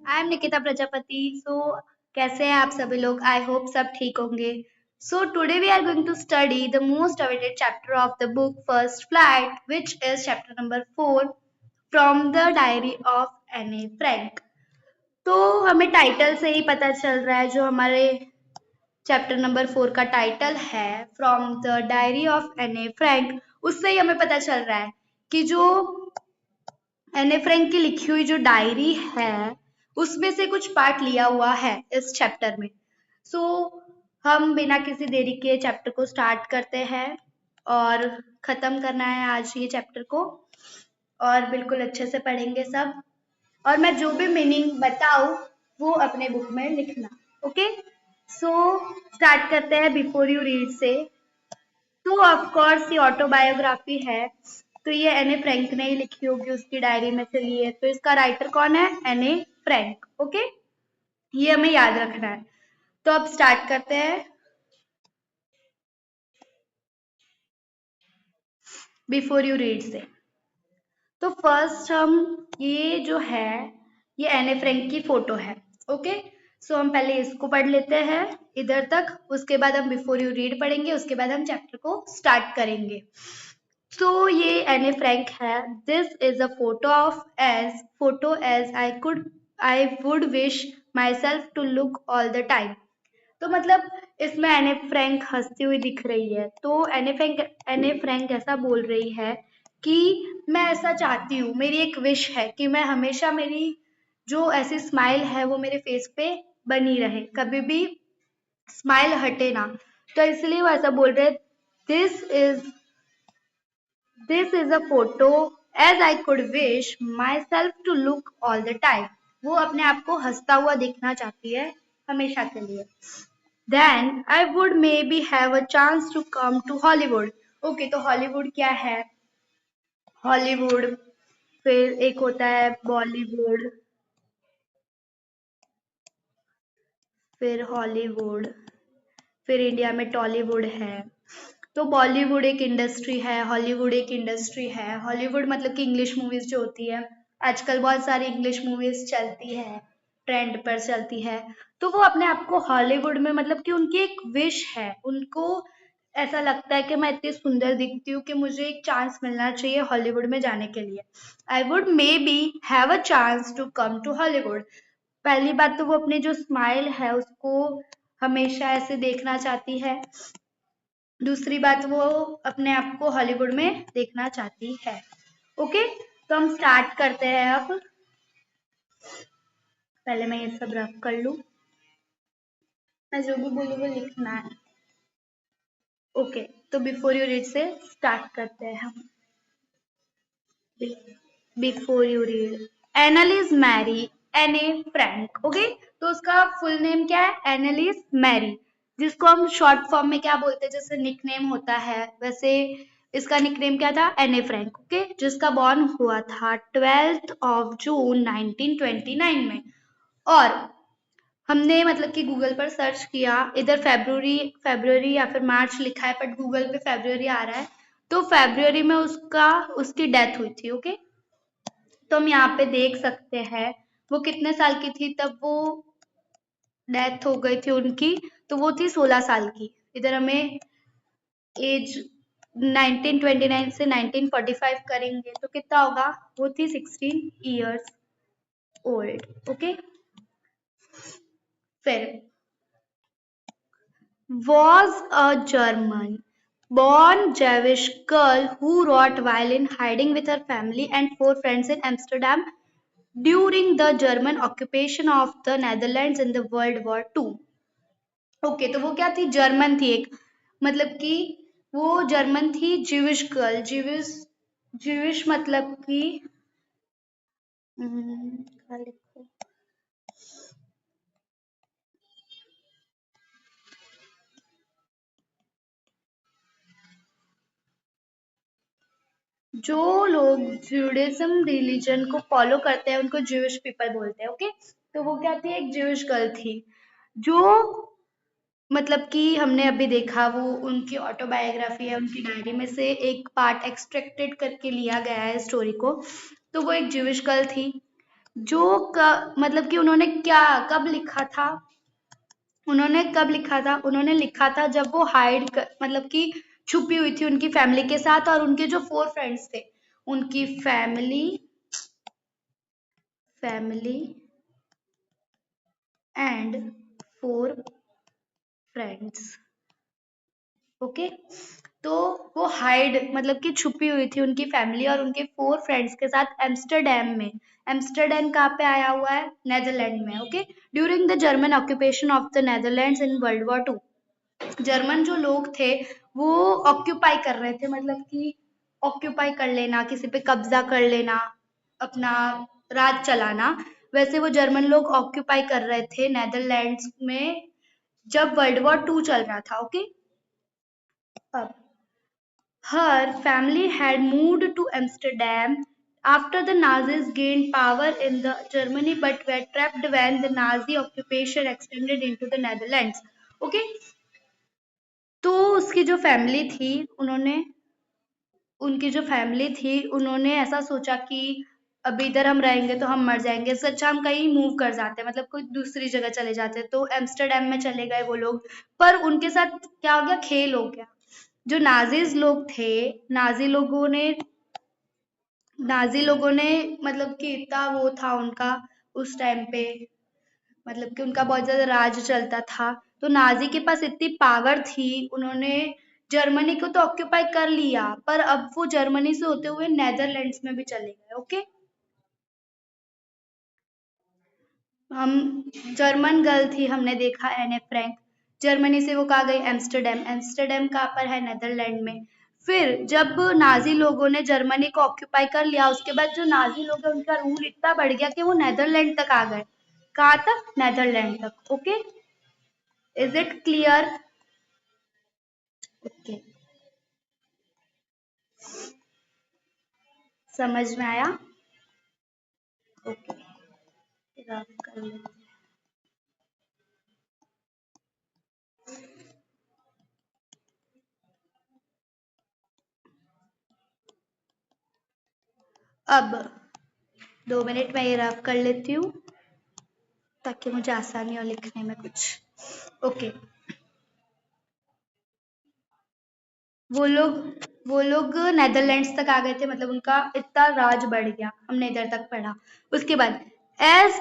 I am Nikita Prajapati. कैसे हैं आप सभी लोग? आई होप सब ठीक होंगे। Today we are going to study the most awaited chapter of the book first flight, which is chapter number 4 from the diary of Anne Frank. तो हमें टाइटल से ही पता चल रहा है, जो हमारे चैप्टर नंबर 4 का टाइटल है from the diary of Anne Frank, उससे ही हमें पता चल रहा है कि जो एने फ्रैंक की लिखी हुई जो डायरी है उसमें से कुछ पार्ट लिया हुआ है इस चैप्टर में। सो हम बिना किसी देरी के चैप्टर को स्टार्ट करते हैं और खत्म करना है आज ये चैप्टर को, और बिल्कुल अच्छे से पढ़ेंगे सब। और मैं जो भी मीनिंग बताऊं वो अपने बुक में लिखना। ओके, सो स्टार्ट करते हैं बिफोर यू रीड से। तो ऑफ कोर्स ये ऑटोबायोग्राफी है, तो ये एने फ्रैंक ने ही लिखी होगी, उसकी डायरी में से ली है। तो इसका राइटर कौन है? एने फ्रैंक। ओके, ये हमें याद रखना है। तो अब स्टार्ट करते हैं बिफोर यू रीड से। तो फर्स्ट हम ये जो है ये एने फ्रैंक की फोटो है। ओके, सो हम पहले इसको पढ़ लेते हैं इधर तक, उसके बाद हम बिफोर यू रीड पढ़ेंगे, उसके बाद हम चैप्टर को स्टार्ट करेंगे। तो ये एने फ्रैंक है। This is a photo as I would wish myself to look all the time. तो मतलब इसमें एने फ्रैंक हंसती हुई दिख रही है। तो एने फ्रैंक ऐसा बोल रही है कि मैं ऐसा चाहती हूँ, मेरी एक विश है कि मैं हमेशा मेरी जो ऐसी स्माइल है वो मेरे फेस पे बनी रहे, कभी भी स्माइल हटे ना। तो इसलिए वो ऐसा बोल रहे, this is this is a photo as I could wish myself to look all the time. वो अपने आप को हंसता हुआ देखना चाहती है हमेशा के लिए। Then I would maybe have a chance to come to Hollywood. Okay, तो हॉलीवुड क्या है? हॉलीवुड, फिर एक होता है बॉलीवुड, फिर हॉलीवुड, फिर इंडिया में टॉलीवुड है। तो बॉलीवुड एक इंडस्ट्री है, हॉलीवुड एक इंडस्ट्री है। हॉलीवुड मतलब कि इंग्लिश मूवीज जो होती है, आजकल बहुत सारी इंग्लिश मूवीज चलती है, ट्रेंड पर चलती है। तो वो अपने आप को हॉलीवुड में, मतलब कि उनकी एक विश है, उनको ऐसा लगता है कि मैं इतनी सुंदर दिखती हूँ कि मुझे एक चांस मिलना चाहिए हॉलीवुड में जाने के लिए। I would maybe have a chance to come to Hollywood. पहली बात तो वो अपनी जो स्माइल है उसको हमेशा ऐसे देखना चाहती है। दूसरी बात, वो अपने आप को हॉलीवुड में देखना चाहती है। ओके, तो हम स्टार्ट करते हैं अब। पहले मैं ये सब रफ कर लूं, मैं जो भी बोलूँ वो लिखना है। ओके, तो बिफोर यू रीड से स्टार्ट करते हैं हम। Before you read, Annelies Marie Anne Frank. Okay, तो उसका फुल नेम क्या है? एनालिस मैरी, जिसको हम शॉर्ट फॉर्म में क्या बोलते हैं, जैसे निकनेम होता है वैसे इसका निकनेम क्या था? एने फ्रैंक। ओके, जिसका बॉर्न हुआ था 12 जून 1929 में। और हमने मतलब कि गूगल पर सर्च किया, इधर फेब्रुवरी फेब्रुवरी या फिर मार्च लिखा है, बट गूगल पे फेब्रुवरी आ रहा है। तो फेब्रुवरी में उसकी डेथ हुई थी। ओके, तो हम यहाँ पे देख सकते हैं वो कितने साल की थी तब वो डेथ हो गई थी उनकी। तो वो थी 16 साल की। इधर हमें एज 1929 से 1945 करेंगे तो कितना होगा? वो थी 16 ईयर्स ओल्ड। ओके, फिर was a German born Jewish girl who wrote while in hiding with her family and four friends in Amsterdam during the German occupation of the Netherlands in the World War II. Okay, तो वो क्या थी? German थी एक, मतलब कि वो German थी, ज्यूइश गर्ल। ज्यूइश मतलब कि क्या लिखो, जो लोग ज्यूडिज्म रिलीजन को फॉलो करते हैं उनको ज्यूइश पीपल बोलते हैं। ओके, तो वो क्या थी? एक ज्यूइश गर्ल थी, जो मतलब कि हमने अभी देखा, वो उनकी ऑटोबायोग्राफी है, उनकी डायरी में से एक पार्ट एक्सट्रैक्टेड करके लिया गया है स्टोरी को। तो वो एक ज्यूइश गर्ल थी मतलब कि उन्होंने कब लिखा था, उन्होंने लिखा था जब वो मतलब कि छुपी हुई थी उनकी फैमिली के साथ, और उनके जो 4 फ्रेंड्स थे, उनकी फैमिली एंड 4 फ्रेंड्स। ओके, तो वो मतलब कि छुपी हुई थी उनकी फैमिली और उनके 4 फ्रेंड्स के साथ एम्स्टरडेम में। एम्स्टरडेम कहाँ पे आया हुआ है? नेदरलैंड में। Okay, during the German occupation of the Netherlands in world war 2, German जो लोग थे वो ऑक्यूपाई कर रहे थे, मतलब कि ऑक्यूपाई कर लेना, किसी पे कब्जा कर लेना, अपना राज चलाना। वैसे वो जर्मन लोग ऑक्यूपाई कर रहे थे नेदरलैंड्स में जब वर्ल्ड वॉर 2 चल रहा था। ओके, अब her family had moved to Amsterdam after the Nazis gained power in the Germany, but were trapped when the Nazi occupation extended into the Netherlands. Okay, तो उसकी जो फैमिली थी उन्होंने ऐसा सोचा कि अब इधर हम रहेंगे तो हम मर जाएंगे, इससे अच्छा हम कहीं मूव कर जाते हैं, मतलब कोई दूसरी जगह चले जाते हैं। तो एम्स्टरडेम में चले गए वो लोग, पर उनके साथ क्या हो गया, खेल हो गया। जो नाजीज लोग थे, नाजी लोगों ने नाजी लोगों ने मतलब कि इतना वो था उनका उस टाइम पे, मतलब कि उनका बहुत ज्यादा राज चलता था। तो नाजी के पास इतनी पावर थी, उन्होंने जर्मनी को तो ऑक्यूपाई कर लिया, पर अब वो जर्मनी से होते हुए नेदरलैंड्स में भी चले गए। ओके, हम जर्मन गर्ल थी, हमने देखा एने फ्रैंक, जर्मनी से वो कहाँ गई? एम्स्टरडेम। एम्स्टरडेम कहाँ पर है? नेदरलैंड में। फिर जब नाजी लोगों ने जर्मनी को ऑक्यूपाई कर लिया, उसके बाद जो नाजी लोग हैं उनका रूल इतना बढ़ गया कि वो नेदरलैंड तक आ गए। कहाँ तक? नेदरलैंड तक। Okay, is it clear? Okay, समझ में आया? ओके, रब कर लेते हैं। अब 2 मिनट में ये रब कर लेती हूँ ताकि मुझे आसानी हो लिखने में कुछ। ओके, वो लोग वो लोग नेदरलैंड्स तक आ गए थे, मतलब उनका इतना राज बढ़ गया, हमने इधर तक पढ़ा। उसके बाद as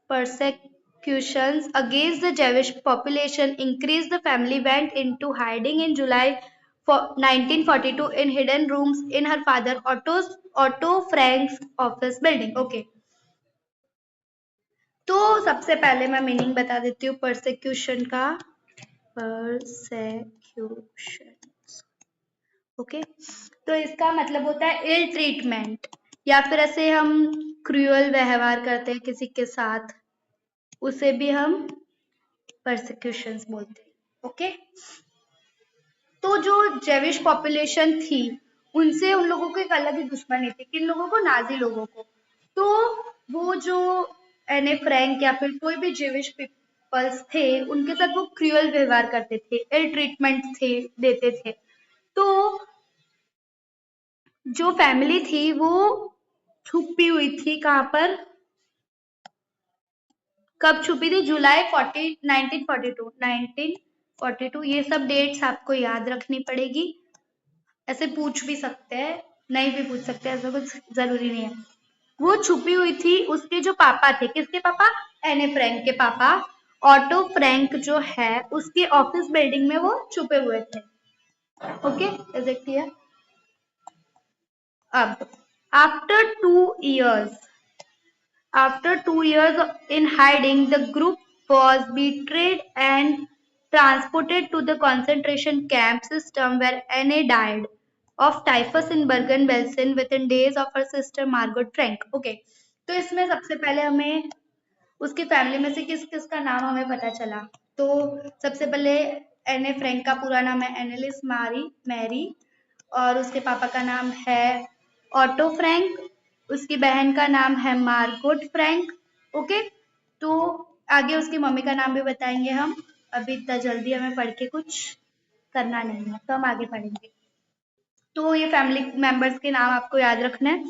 persecutions against the Jewish population increased, the family went into hiding in July 1942 in hidden rooms in her father Otto Frank's office building. Okay, तो सबसे पहले मैं मीनिंग बता देती हूँ परसिक्यूशन का। परसिक्यूशन, ओके, तो इसका मतलब होता है इल ट्रीटमेंट, या फिर ऐसे हम क्रूअल व्यवहार करते हैं किसी के साथ, उसे भी हम परसिक्यूशंस बोलते हैं। ओके, तो जो जेविश पॉपुलेशन थी उनसे उन लोगों को एक अलग ही दुश्मनी थी। किन लोगों को? नाजी लोगों को। तो वो जो एने फ्रैंक या फिर कोई भी जेविश पीपल्स थे उनके साथ वो क्रूअल व्यवहार करते थे, इल ट्रीटमेंट देते थे। तो जो फैमिली थी वो छुपी हुई थी, कहाँ पर? कब छुपी थी? जुलाई 1942। ये सब डेट्स आपको याद रखनी पड़ेगी, ऐसे पूछ भी सकते हैं, नहीं भी पूछ सकते, ऐसा कुछ जरूरी नहीं है। वो छुपी हुई थी, उसके जो पापा थे, किसके पापा? एने फ्रैंक के पापा। ऑटो फ्रैंक जो है उसके ऑफिस बिल्डिंग में वो छुपे हुए थे। Okay, is it clear? अब after 2 years, after 2 years in hiding, the group was betrayed and transported to the concentration camp system where Anne died of typhus in Bergen-Belsen within days of her sister Margot Frank. Okay, तो इसमें सबसे पहले हमें उसकी family में से किस किस का नाम हमें पता चला। तो सबसे पहले एने फ्रैंक का पूरा नाम है एनेलिस मैरी, और उसके पापा का नाम है ऑटो फ्रैंक, उसकी बहन का नाम है मार्गोट फ्रैंक। ओके, तो आगे उसकी मम्मी का नाम भी बताएंगे हम, अभी इतना जल्दी हमें पढ़ के कुछ करना नहीं है, तो हम आगे पढ़ेंगे। तो ये फैमिली मेंबर्स के नाम आपको याद रखना है।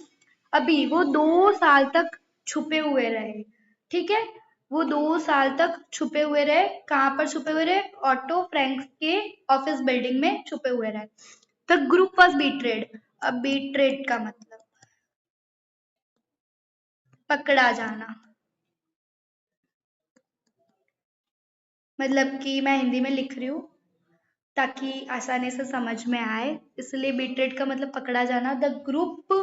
अभी वो 2 साल तक छुपे हुए रहे, ठीक है। वो 2 साल तक छुपे हुए रहे, कहाँ पर छुपे हुए रहे? ऑटो फ्रैंक के ऑफिस बिल्डिंग में छुपे हुए रहे। The group was betrayed. अब बीट्रेड का मतलब पकड़ा जाना, मतलब कि मैं हिंदी में लिख रही हूँ ताकि आसानी से समझ में आए, इसलिए बीट्रेड का मतलब पकड़ा जाना। The group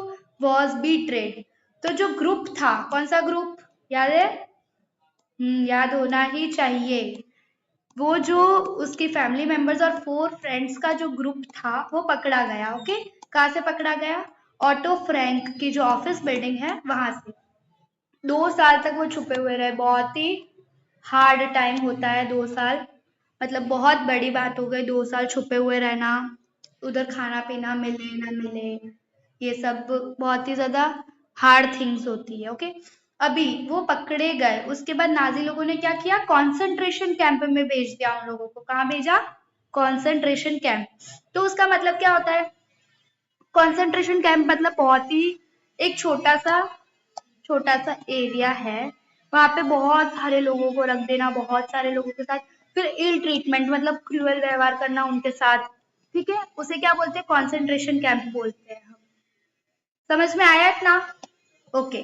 was betrayed. तो जो ग्रुप था, कौन सा ग्रुप याद है? याद होना ही चाहिए। वो जो उसकी फैमिली मेंबर्स और 4 फ्रेंड्स का जो ग्रुप था वो पकड़ा गया। ओके, कहाँ से पकड़ा गया? ऑटो फ्रैंक की जो ऑफिस बिल्डिंग है वहां से। 2 साल तक वो छुपे हुए रहे। बहुत ही हार्ड टाइम होता है 2 साल, मतलब बहुत बड़ी बात हो गई 2 साल छुपे हुए रहना, उधर खाना पीना मिले ना मिले, ये सब बहुत ही ज्यादा हार्ड थिंग्स होती है। ओके, अभी वो पकड़े गए, उसके बाद नाजी लोगों ने क्या किया? कॉन्सेंट्रेशन कैंप में भेज दिया उन लोगों को। कहाँ भेजा? Concentration camp. तो उसका मतलब क्या होता है? कॉन्सेंट्रेशन कैंप मतलब बहुत ही एक छोटा सा एरिया है, वहां पे बहुत सारे लोगों को रख देना, बहुत सारे लोगों के साथ फिर इल ट्रीटमेंट मतलब क्रूअल व्यवहार करना उनके साथ, ठीक है। उसे क्या बोलते हैं? कॉन्सेंट्रेशन कैंप बोलते हैं। समझ में आया इतना? ओके,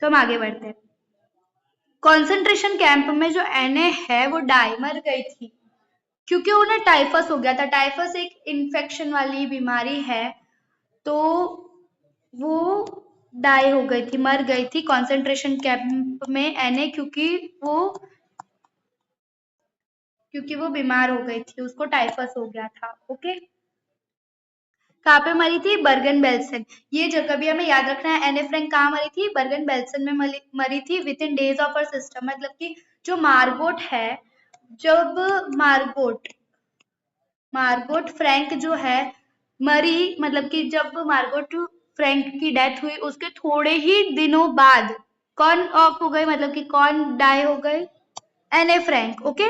तो हम आगे बढ़ते हैं। कॉन्सेंट्रेशन कैंप में जो एने है वो डाई मर गई थी क्योंकि उन्हें टाइफस हो गया था। टाइफस एक इन्फेक्शन वाली बीमारी है, तो वो डाई हो गई थी, मर गई थी कॉन्सेंट्रेशन कैंप में एने, क्योंकि वो बीमार हो गई थी, उसको टाइफस हो गया था। ओके, कहाँ पे मरी थी? बर्गन बेल्सन। ये जगह भी हमें याद रखना है। एने फ्रैंक कहाँ मरी थी? बर्गन बेल्सन में मरी थी with in days of her system. मतलब कि जो मार्गोट है, जब मार्गोट मार्गोट फ्रैंक जो है मरी, मतलब कि जब मार्गोट फ्रैंक की डेथ हुई उसके थोड़े ही दिनों बाद कौन ऑफ हो गई, मतलब कि कौन डाई हो गई? एने फ्रैंक। ओके,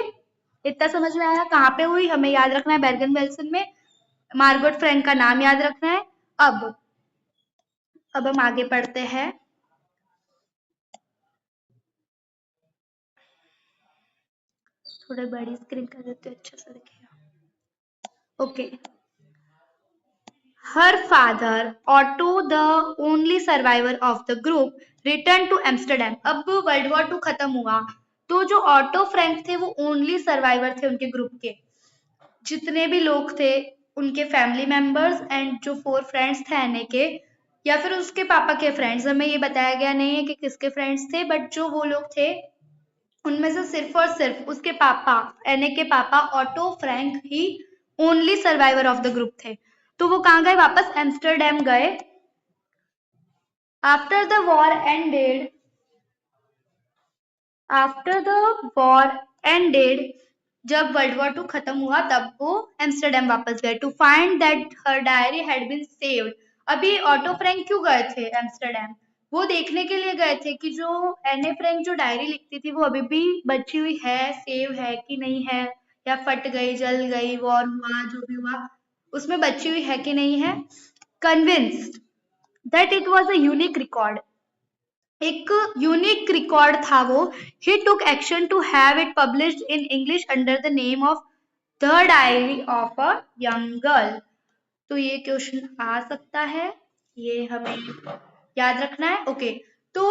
इतना समझ में आया? कहाँ पे हुई हमें याद रखना है, बेर्गन बेल्सन में। मार्गोट फ्रैंक का नाम याद रखना है। अब हम आगे पढ़ते हैं। थोड़ा बड़ी स्क्रीन कर देते अच्छा सा दिखेगा। Okay, her father, Otto, the only survivor of the group, returned to Amsterdam. अब वर्ल्ड वॉर 2 खत्म हुआ, तो जो ऑटो फ्रैंक थे वो ओनली सर्वाइवर थे उनके ग्रुप के। जितने भी लोग थे उनके फैमिली मेंबर्स एंड जो 4 फ्रेंड्स थे एने के, या फिर उसके पापा के फ्रेंड्स, हमें ये बताया गया नहीं है कि किसके फ्रेंड्स थे, बट जो वो लोग थे उनमें से सिर्फ और सिर्फ उसके पापा, एने के पापा ऑटो फ्रैंक ही only survivor of the group थे। तो वो कहाँ गए? वापस एम्स्टरडेम गए। After the war ended after the war ended जब वर्ल्ड वॉर 2 खत्म हुआ तब वो एम्स्टरडेम वापस गए to find that her diary had been saved. अभी ऑटो फ्रैंक क्यों गए थे एम्स्टरडेम? वो देखने के लिए गए थे कि जो एने फ्रैंक जो डायरी लिखती थी वो अभी भी बची हुई है, सेव है कि नहीं है, या फट गई, जल गई, वॉर हुआ, जो भी हुआ उसमें बची हुई है कि नहीं है। Convinced that it was a unique record, एक यूनिक रिकॉर्ड था वो। He took action to have it published in English under the name of the diary of a young girl. तो ये क्वेश्चन आ सकता है, ये हमें याद रखना है। ओके, तो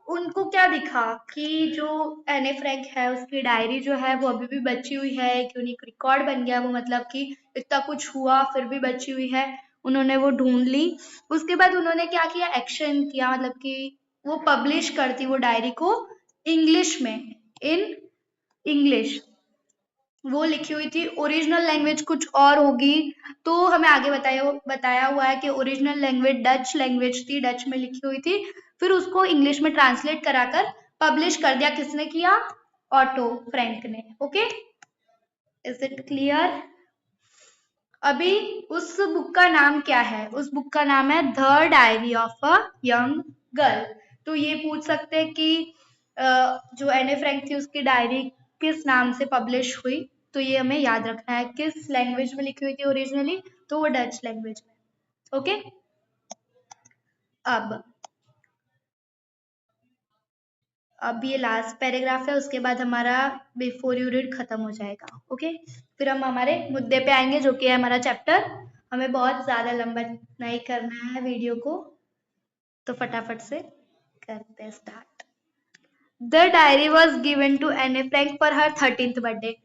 उनको क्या दिखा कि जो एने फ्रैंक है उसकी डायरी जो है वो अभी भी बची हुई है, एक यूनिक रिकॉर्ड बन गया वो, मतलब कि इतना कुछ हुआ फिर भी बची हुई है। उन्होंने वो ढूंढ ली। उसके बाद उन्होंने क्या किया? एक्शन किया, मतलब कि वो पब्लिश करती वो डायरी को इंग्लिश में, इन इंग्लिश वो लिखी हुई थी। ओरिजिनल लैंग्वेज कुछ और होगी, तो हमें आगे बताया हुआ है कि ओरिजिनल लैंग्वेज डच लैंग्वेज थी, डच में लिखी हुई थी, फिर उसको इंग्लिश में ट्रांसलेट कराकर पब्लिश कर दिया। किसने किया? ऑटो फ्रैंक ने। Okay, is it clear? अभी उस बुक का नाम क्या है? उस बुक का नाम है the diary of a young girl. तो ये पूछ सकते हैं कि जो एने फ्रैंक थी उसकी डायरी किस नाम से पब्लिश हुई, तो ये हमें याद रखना है। किस लैंग्वेज में लिखी हुई थी ओरिजिनली? तो वो डच लैंग्वेज में। ओके, अब अब ये लास्ट पैराग्राफ है, उसके बाद हमारा बिफोर यू रीड खत्म हो जाएगा। ओके, फिर हम हमारे मुद्दे पे आएंगे जो कि है हमारा चैप्टर। हमें बहुत ज्यादा लंबा नहीं करना है वीडियो को, तो फटाफट से करते हैं start. The diary was given to Anne Frank for her 13th birthday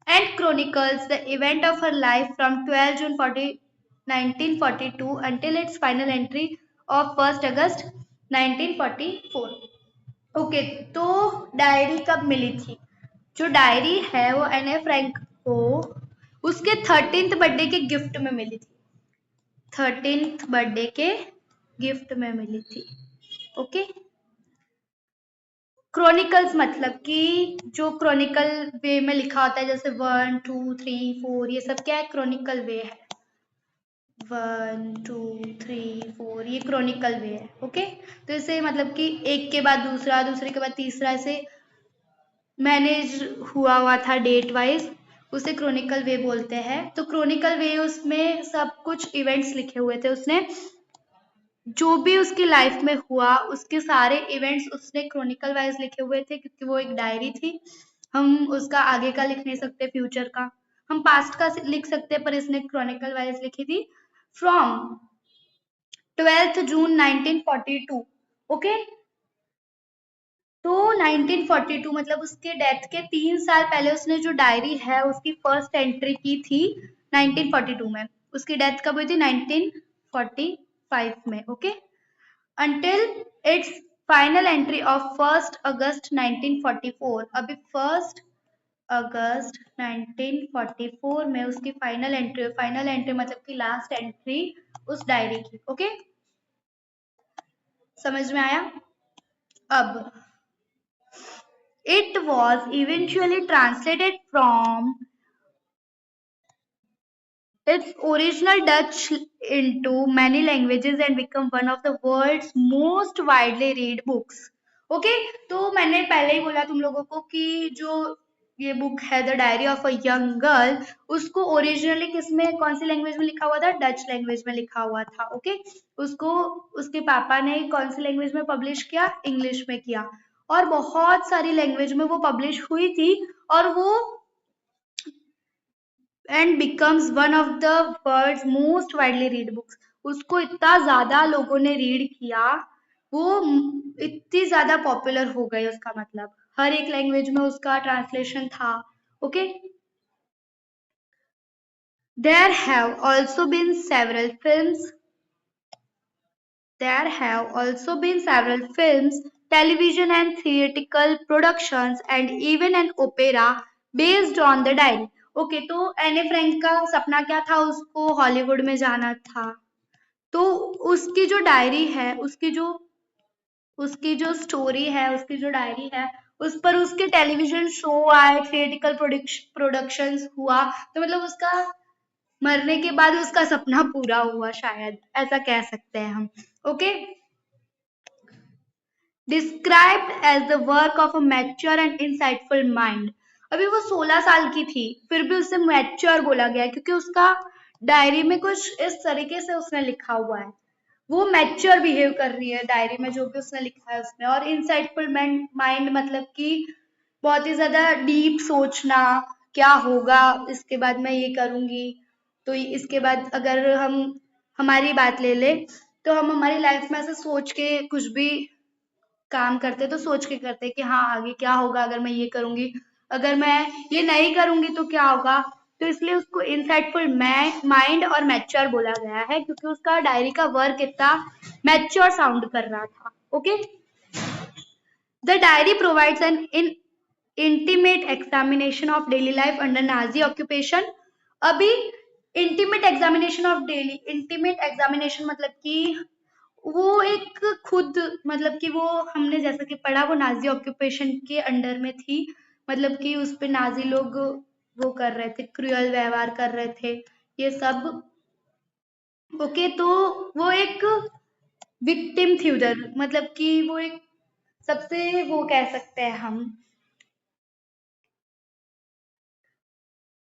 and chronicles the event of her life from 12 June 1942 until its final entry of 1st August 1944। Okay, तो डायरी कब मिली थी? जो डायरी है वो एने Frank को उसके 13th birthday के गिफ्ट में मिली थी। 13th बर्थडे के गिफ्ट में मिली थी। ओके, क्रॉनिकल्स मतलब कि जो क्रॉनिकल वे में लिखा होता है, जैसे 1 2 3 4, ये सब क्या है? क्रॉनिकल वे है। 1 2 3 4 ये क्रॉनिकल वे है। ओके, तो इसे मतलब कि एक के बाद दूसरा, दूसरे के बाद तीसरा, ऐसे मैनेज हुआ था डेट वाइज, उसे क्रॉनिकल वे बोलते हैं। तो क्रॉनिकल वे, उसमें सब कुछ इवेंट्स लिखे हुए थे। उसने जो भी उसकी लाइफ में हुआ उसके सारे इवेंट्स उसने क्रॉनिकल वाइज लिखे हुए थे, क्योंकि वो एक डायरी थी। हम उसका आगे का लिख नहीं सकते, फ्यूचर का। हम पास्ट का लिख सकते हैं, पर इसने क्रॉनिकल वाइज लिखी थी। From 12th June 1942। ओके, तो 1942 मतलब उसके डेथ के 3 साल पहले उसने जो डायरी है उसकी फर्स्ट एंट्री की थी 1942 में। उसकी डेथ कब हुई थी? 1945 में। Okay, until its final entry of 1st August 1944। अभी 1st अगस्त 1944 में उसकी फाइनल एंट्री मतलब कि लास्ट एंट्री उस डायरी की। ओके, समझ में आया? अब it was eventually translated from its original Dutch into many languages and become one of the world's most widely read books। Okay, तो मैंने पहले ही बोला तुम लोगों को कि जो ये बुक है the diary of a young girl, उसको ओरिजिनली किसमें, कौन सी लैंग्वेज में लिखा हुआ था? डच लैंग्वेज में लिखा हुआ था। ओके, उसको उसके पापा ने कौन सी लैंग्वेज में पब्लिश किया? इंग्लिश में किया। और बहुत सारी लैंग्वेज में वो पब्लिश हुई थी, और वो and becomes one of the world's most widely read books। उसको इतना ज्यादा लोगों ने रीड किया, वो इतनी ज्यादा पॉपुलर हो गई, उसका मतलब हर एक लैंग्वेज में उसका ट्रांसलेशन था। Okay, there have also been several films There have also been several films, television and theatrical productions, and even an opera based on the diary। Okay, तो एने फ्रैंक का सपना क्या था? उसको हॉलीवुड में जाना था। तो उसकी जो डायरी है, उसकी जो स्टोरी है, उसकी जो डायरी है, उस पर उसके टेलीविजन शो आए, थिएटिकल प्रोडक्शंस हुआ। तो मतलब उसका मरने के बाद उसका सपना पूरा हुआ, शायद ऐसा कह सकते हैं हम। Okay, described as the work of a mature and insightful mind. अभी वो 16 साल की थी, फिर भी उसे मैच्योर बोला गया, क्योंकि उसका डायरी में कुछ इस तरीके से उसने लिखा हुआ है। वो मैच्योर बिहेव कर रही है डायरी में, जो भी उसने लिखा है उसमें। और इंसाइटफुल माइंड मतलब कि बहुत ही ज्यादा डीप सोचना, क्या होगा इसके बाद, मैं ये करूंगी तो इसके बाद अगर हम हमारी बात ले ले, तो हम हमारी लाइफ में ऐसे सोच के कुछ भी काम करते, तो सोच के करते कि हाँ आगे क्या होगा अगर मैं ये करूंगी, अगर मैं ये नहीं करूंगी तो क्या होगा। तो इसलिए उसको इंसाइटफुल माइंड और मैच्योर बोला गया है, क्योंकि उसका डायरी का वर्क इतना मैच्योर साउंड कर रहा था। Okay, the diary provides N intimate examination of daily life under Nazi occupation। अभी intimate examination of daily, intimate examination मतलब कि वो एक खुद, मतलब कि वो हमने जैसा कि पढ़ा, वो नाजी ऑक्यूपेशन के अंडर में थी। मतलब कि उस पे नाजी लोग वो कर रहे थे, क्रूअल व्यवहार कर रहे थे, ये सब। ओके, तो वो एक विक्टिम थी उधर, मतलब कि वो एक सबसे वो कह सकते हैं हम।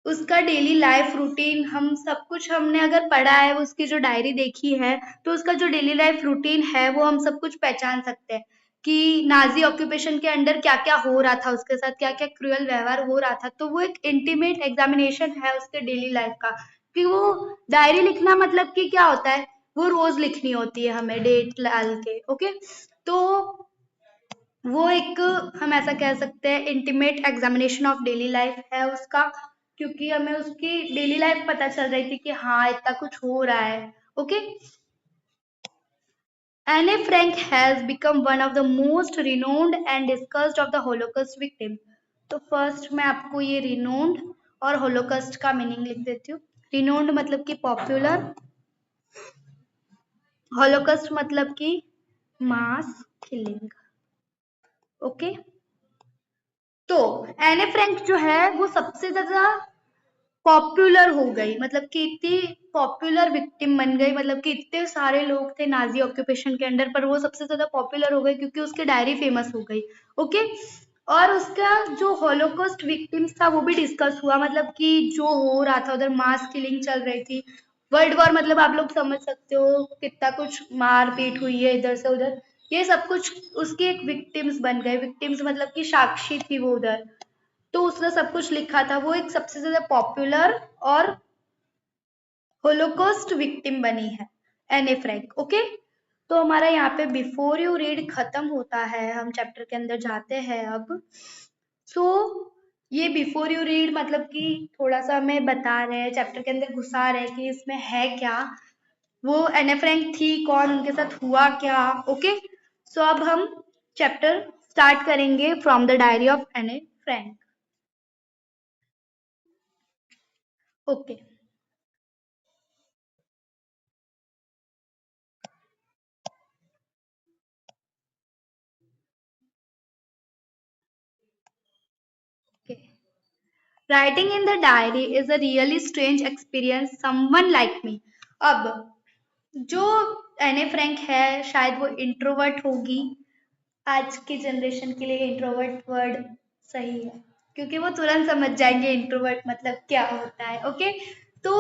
उसका डेली लाइफ रूटीन, हम सब कुछ हमने अगर पढ़ा है, उसकी जो डायरी देखी है, तो उसका जो डेली लाइफ रूटीन है वो हम सब कुछ पहचान सकते हैं। कि नाजी ऑक्यूपेशन के अंडर क्या क्या हो रहा था, उसके साथ क्या क्या क्रूअल व्यवहार हो रहा था। तो वो एक इंटीमेट एग्जामिनेशन है उसके डेली लाइफ का, कि वो डायरी लिखना मतलब कि क्या होता है, वो रोज लिखनी होती है हमें डेट डाल के। ओके, तो वो एक, हम ऐसा कह सकते हैं, intimate examination of daily life है उसका, क्योंकि हमें उसकी डेली लाइफ पता चल रही थी कि हाँ इतना कुछ हो रहा है। Okay, Anne Frank has become one of the most renowned and discussed of the Holocaust victims. तो फर्स्ट मैं आपको ये रिनोन्ड और होलोकॉस्ट का मीनिंग लिख देती हूँ। रिनोन्ड मतलब कि पॉपुलर, होलोकॉस्ट मतलब कि मास किलिंग। ओके, तो एने फ्रैंक जो है वो सबसे ज्यादा पॉपुलर हो गई, मतलब कि इतनी पॉपुलर विक्टिम बन गई, मतलब कि इतने सारे लोग थे नाजी ऑक्यूपेशन के अंडर, पर वो सबसे ज्यादा पॉपुलर हो गई क्योंकि उसकी डायरी फेमस हो गई। ओके, और उसका जो हॉलोकॉस्ट विक्टिम्स था वो भी डिस्कस हुआ, मतलब कि जो हो रहा था उधर मास किलिंग चल रही थी, वर्ल्ड वॉर, मतलब आप लोग समझ सकते हो कितना कुछ मार पीट हुई है इधर से उधर, ये सब कुछ उसकी एक विक्टिम्स बन गए। विक्टिम्स मतलब कि साक्षी थी वो उधर, तो उसने सब कुछ लिखा था। वो एक सबसे ज्यादा पॉपुलर और होलोकॉस्ट विक्टिम बनी है एने फ्रैंक। ओके, तो हमारा यहाँ पे बिफोर यू रीड खत्म होता है, हम चैप्टर के अंदर जाते हैं अब। सो ये बिफोर यू रीड मतलब कि थोड़ा सा हमें बता रहे हैं, चैप्टर के अंदर घुसा रहे हैं कि इसमें है क्या, वो एने फ्रैंक थी कौन, उनके साथ हुआ क्या। ओके, सो अब हम चैप्टर स्टार्ट करेंगे फ्रॉम द डायरी ऑफ एने Frank. Okay, okay, writing in the diary is a really strange experience someone like me. अब जो एने फ्रैंक है शायद वो इंट्रोवर्ट होगी, आज की जनरेशन के लिए इंट्रोवर्ट वर्ड सही है, क्योंकि वो तुरंत समझ जाएंगे इंट्रोवर्ट मतलब क्या होता है। ओके, तो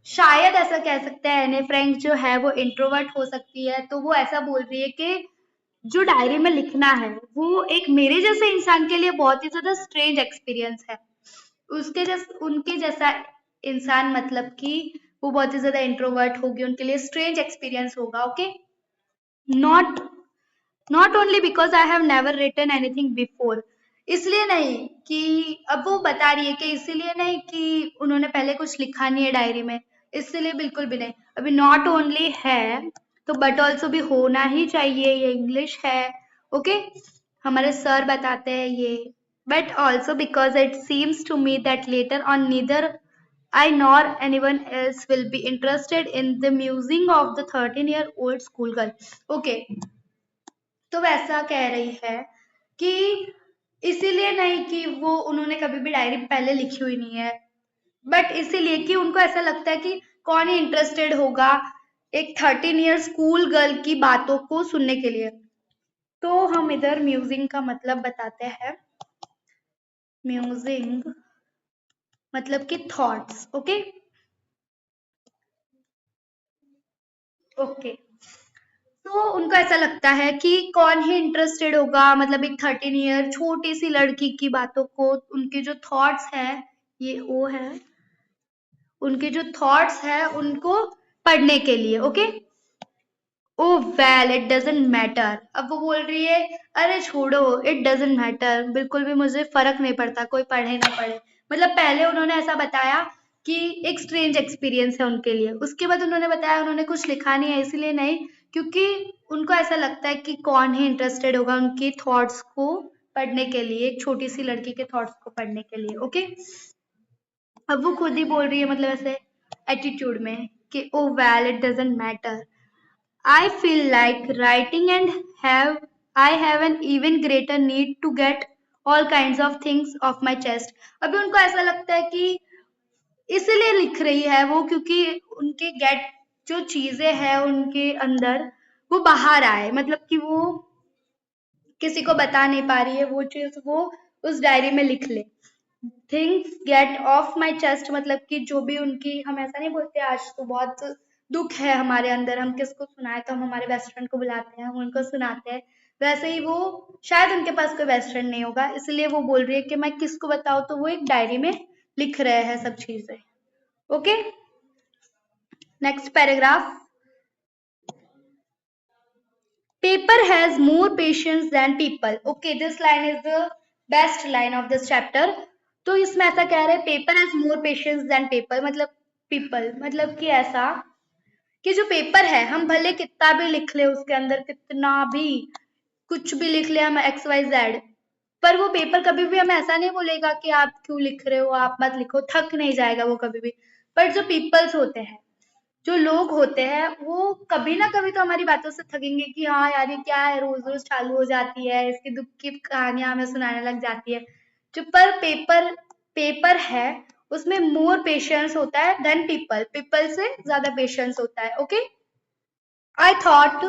शायद ऐसा कह सकते हैं एने फ्रैंक जो है वो इंट्रोवर्ट हो सकती है, तो वो ऐसा बोल रही है कि जो डायरी में लिखना है वो एक मेरे जैसे इंसान के लिए बहुत ही ज्यादा स्ट्रेंज एक्सपीरियंस है। उसके जैसा, उनके जैसा इंसान मतलब कि वो बहुत ही ज्यादा इंट्रोवर्ट होगी, उनके लिए स्ट्रेंज एक्सपीरियंस होगा। Okay, not not only because I have never written anything before, इसलिए नहीं कि, अब वो बता रही है कि इसीलिए नहीं कि उन्होंने पहले कुछ लिखा नहीं है डायरी में, इसलिए बिल्कुल भी नहीं। अभी नॉट ओनली है तो बट ऑल्सो भी होना ही चाहिए, ये इंग्लिश है। ओके, हमारे सर बताते हैं ये, but also because it seems to me that later on neither I nor anyone else will be interested in the musing of the 13-year-old schoolgirl. Okay, तो वैसा कह रही है कि इसीलिए नहीं कि वो उन्होंने कभी भी डायरी पहले लिखी हुई नहीं है, बट इसीलिए कि उनको ऐसा लगता है कि कौन ही इंटरेस्टेड होगा एक 13 ईयर स्कूल गर्ल की बातों को सुनने के लिए। तो हम इधर म्यूजिंग का मतलब बताते हैं। म्यूजिंग मतलब कि थॉट्स। ओके, ओके, तो उनको ऐसा लगता है कि कौन ही इंटरेस्टेड होगा, मतलब एक 13 ईयर छोटी सी लड़की की बातों को, उनके जो थॉट्स है, ये ओ है, उनके जो थॉट्स है उनको पढ़ने के लिए। Okay, oh well it doesn't matter, अब वो बोल रही है अरे छोड़ो, इट डजेंट मैटर, बिल्कुल भी मुझे फर्क नहीं पड़ता कोई पढ़े ना पढ़े। मतलब पहले उन्होंने ऐसा बताया कि एक स्ट्रेंज एक्सपीरियंस है उनके लिए, उसके बाद उन्होंने बताया उन्होंने कुछ लिखा नहीं है, इसलिए नहीं क्योंकि उनको ऐसा लगता है कि कौन ही इंटरेस्टेड होगा उनकी थॉट्स को पढ़ने के लिए, एक छोटी सी लड़की के थॉट्स को पढ़ने के लिए। ओके, अब वो खुद ही बोल रही है, मतलब ऐसे एटीट्यूड में कि oh well it doesn't matter, I feel like writing and I have an even greater need to get all kinds of things off my chest. अभी उनको ऐसा लगता है कि इसलिए लिख रही है वो क्योंकि उनके गेट जो चीजें हैं उनके अंदर वो बाहर आए, मतलब कि वो किसी को बता नहीं पा रही है वो चीज, वो उस डायरी में लिख ले। Things get of my chest मतलब कि जो भी उनकी, हम ऐसा नहीं बोलते आज तो बहुत दुख है हमारे अंदर, हम किसको सुनाए तो हम हमारे बेस्ट फ्रेंड को बुलाते हैं, हम उनको सुनाते हैं, वैसे ही वो शायद उनके पास कोई बेस्ट फ्रेंड नहीं होगा, इसलिए वो बोल रही है कि मैं किसको बताऊं, तो वो एक डायरी में लिख रहे हैं सब चीजें। Okay, next paragraph. Paper has more patience than people. Okay, this line is the best line of this chapter. तो इसमें ऐसा कह रहे हैं paper has more patience than paper, मतलब पीपल, मतलब कि ऐसा कि जो पेपर है हम भले कितना भी लिख ले, उसके अंदर कितना भी कुछ भी लिख ले हम एक्स वाई जेड, पर वो पेपर कभी भी हमें ऐसा नहीं बोलेगा कि आप क्यों लिख रहे हो, आप मत लिखो, थक नहीं जाएगा वो कभी भी। पर जो पीपल्स होते हैं, जो लोग होते हैं, वो कभी ना कभी तो हमारी बातों से थकेंगे कि हाँ यार ये क्या है, रोज रोज चालू हो जाती है, इसकी दुख की कहानियां हमें सुनाने लग जाती है। जो पर पेपर पेपर है उसमें मोर पेशेंस होता है देन पीपल, पीपल से ज्यादा पेशेंस होता है। Okay, I thought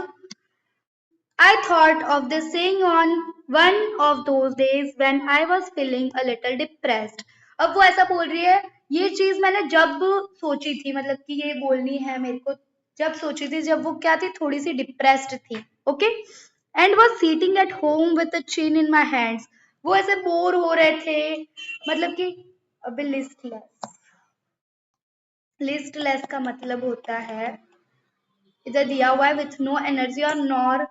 I thought of this saying on one of those days when I was feeling a little depressed. अब वो ऐसा बोल रही है, ये चीज मैंने जब सोची थी, मतलब कि ये बोलनी है मेरे को, जब सोची थी, जब वो क्या थी, थोड़ी सी डिप्रेस्ड थी। Okay, and was sitting at home with a chain in my hands. वो ऐसे बोर हो रहे थे, मतलब कि अभी लिस्टलेस का मतलब होता है इधर दिया हुआ है विथ नो एनर्जी और नॉर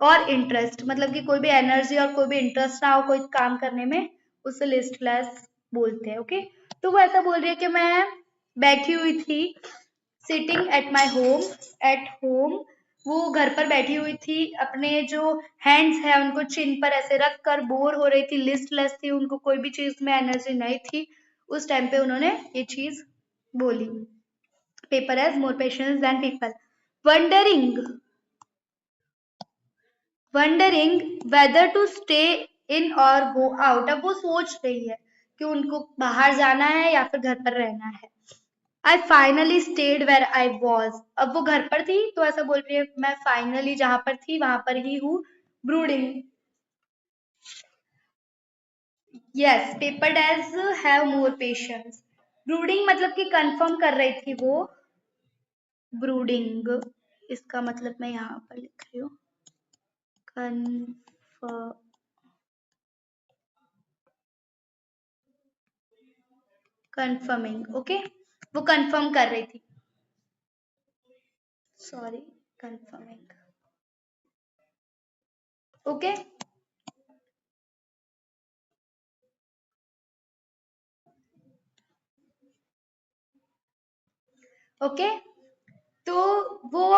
और इंटरेस्ट, मतलब कि कोई भी एनर्जी और कोई भी इंटरेस्ट ना हो कोई काम करने में, उसे लिस्टलेस बोलते हैं। ओके, तो वो ऐसा बोल रही है कि मैं बैठी हुई थी, sitting at my home, at home, वो घर पर बैठी हुई थी, अपने जो हैंड्स है उनको चिन पर ऐसे रख कर बोर हो रही थी, लिस्टलेस थी, उनको कोई भी चीज में एनर्जी नहीं थी। उस टाइम पे उन्होंने ये चीज बोली, paper has more patience than people. Wondering wondering whether to stay in or go out. अब वो सोच रही है कि उनको बाहर जाना है या फिर घर पर रहना है। I finally stayed where I was. अब वो घर पर थी तो ऐसा बोल रही है, मैं फाइनली जहां पर थी वहां पर ही हूँ। Brooding, yes, paper does have more patience. Brooding मतलब कि कंफर्म कर रही थी वो, ब्रूडिंग, इसका मतलब मैं यहाँ पर लिख रही हूँ, कन्फर्म, कंफर्मिंग। ओके, वो कंफर्म कर रही थी, सॉरी, कंफर्मिंग। ओके, ओके, तो वो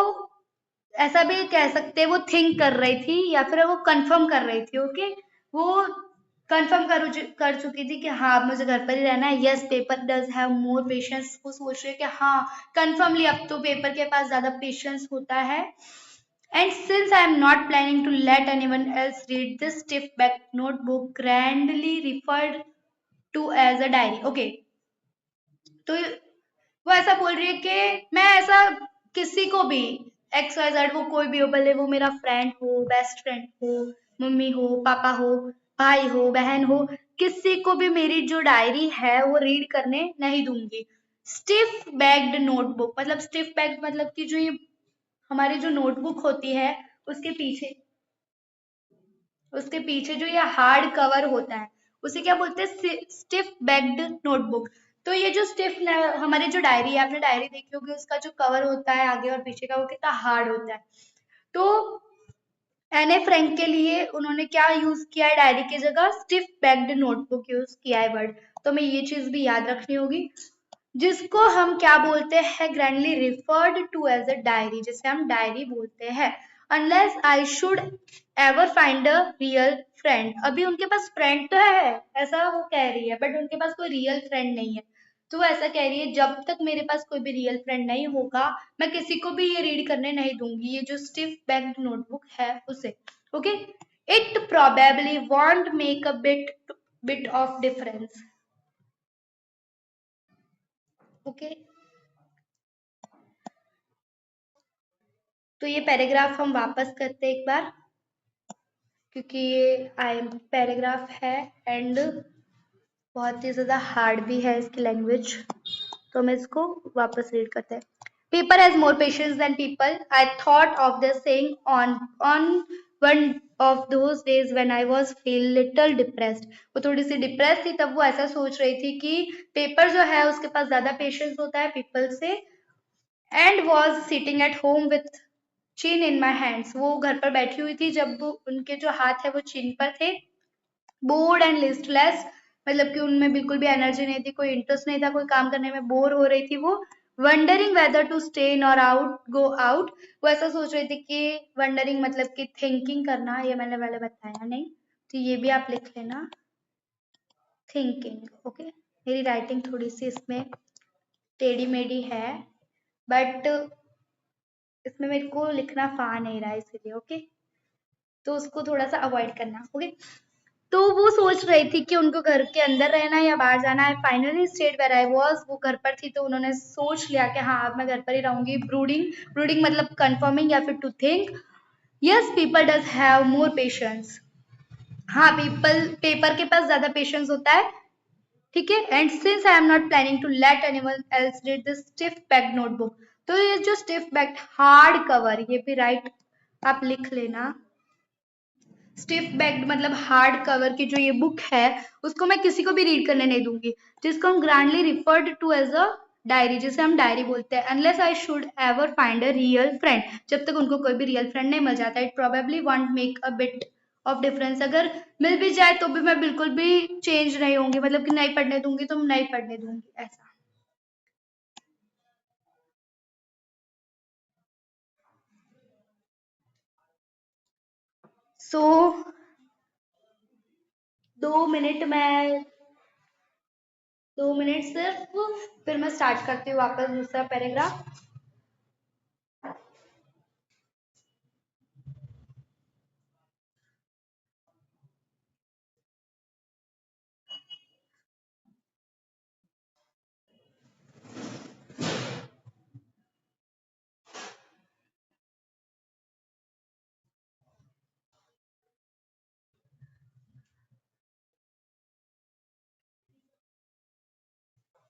ऐसा भी कह सकते हैं, वो थिंक कर रही थी या फिर वो कंफर्म कर रही थी। ओके, वो कंफर्म कर चुकी थी कि हाँ मुझे घर पर ही रहना है। Yes, paper does have more patience, वो सोच रही है कि हाँ कंफर्मली अब तो पेपर के पास ज्यादा पेशेंस होता है। And since I am not planning to let anyone else read this stiff back notebook, grandly referred to as a diary. Okay, तो वो ऐसा बोल रही है कि मैं ऐसा किसी को भी, एक्स वाई जेड, वो कोई भी हो, भले वो मेरा फ्रेंड हो, बेस्ट फ्रेंड हो, मम्मी हो, पापा हो, भाई हो, बहन हो, किसी को भी मेरी जो डायरी है वो रीड करने नहीं दूंगी। स्टिफ बैग्ड नोटबुक, मतलब स्टिफ बैग्ड मतलब कि जो ये हमारी जो नोटबुक होती है उसके पीछे, उसके पीछे जो ये हार्ड कवर होता है उसे क्या बोलते हैं, स्टिफ बैग्ड नोटबुक। तो ये जो स्टिफ हमारी जो डायरी है, आपने डायरी देखी होगी, उसका जो कवर होता है आगे और पीछे का वो कितना हार्ड होता है। तो एने फ्रैंक के लिए उन्होंने क्या यूज किया है डायरी की जगह, स्टिफ बैग्ड नोटबुक यूज किया है वर्ड। तो हमें ये चीज भी याद रखनी होगी, जिसको हम क्या बोलते हैं, grandly referred to as a diary, जिसे हम डायरी बोलते हैं। Unless I should ever find a real friend, अभी उनके पास फ्रेंड तो है ऐसा वो कह रही है, बट उनके पास कोई रियल फ्रेंड नहीं है। तो वो ऐसा कह रही है, जब तक मेरे पास कोई भी रियल फ्रेंड नहीं होगा मैं किसी को भी ये रीड करने नहीं दूंगी, ये जो स्टिफ बैग्ड नोटबुक है उसे। Okay, it probably want make a bit of difference. Okay, तो ये पैराग्राफ हम वापस करते हैं एक बार, क्योंकि ये आई पैराग्राफ है एंड बहुत ही ज्यादा हार्ड भी है इसकी लैंग्वेज, तो हम इसको वापस रीड करते हैं। Paper has more patience than people. I thought of this saying on one of those days when I was feel little depressed. वो थोड़ी सी डिप्रेस थी, तब वो ऐसा सोच रही थी कि पेपर जो है उसके पास ज्यादा पेशेंस होता है पीपल से, and was sitting at home with chin in my hands. वो घर पर बैठी हुई थी जब उनके जो हाथ है वो चिन पर थे। बोर्ड एंड लिस्टलेस, मतलब कि उनमें बिल्कुल भी एनर्जी नहीं थी, कोई इंटरेस्ट नहीं था कोई काम करने में, बोर हो रही थी वो। Wondering whether to stay in or out go out, वो ऐसा सोच रही थी कि वंडरिंग मतलब कि थिंकिंग करना, ये मैंने पहले बताया नहीं, तो ये भी आप लिख लेना, थिंकिंग। ओके, मेरी राइटिंग थोड़ी सी इसमें टेढ़ी मेढ़ी है, बट इसमें मेरे को लिखना फा नहीं रहा है इसीलिए। ओके, तो उसको थोड़ा सा अवॉइड करना। ओके, तो वो सोच रही थी कि उनको घर के अंदर रहना है या बाहर जाना है। Finally stayed where I was, वो घर पर थी तो उन्होंने सोच लिया कि हाँ अब मैं घर पर ही रहूंगी। ब्रूडिंग, ब्रूडिंग मतलब कंफर्मिंग या फिर to think. Yes, people does have more patience. हाँ, पीपल पेपर के पास ज्यादा पेशेंस होता है, ठीक है। And since I am not planning to let anyone else read this stiff packed notebook, तो ये जो स्टिफ पैक्ड हार्ड कवर, ये भी राइट आप लिख लेना। स्टिफ बैग्ड मतलब हार्ड कवर की जो ये बुक है उसको मैं किसी को भी रीड करने नहीं दूंगी, जिसको हम grandly referred to as a diary, जिसे हम डायरी बोलते हैं। Unless I should ever find a real friend, जब तक उनको कोई भी रियल फ्रेंड नहीं मिल जाता। It probably want make a bit of difference, अगर मिल भी जाए तो भी मैं बिल्कुल भी चेंज नहीं होंगी, मतलब कि नहीं पढ़ने दूंगी तो नहीं पढ़ने दूंगी ऐसा। सो 2 मिनट मैं 2 मिनट सिर्फ, फिर मैं स्टार्ट करती हूँ वापस दूसरा पैराग्राफ।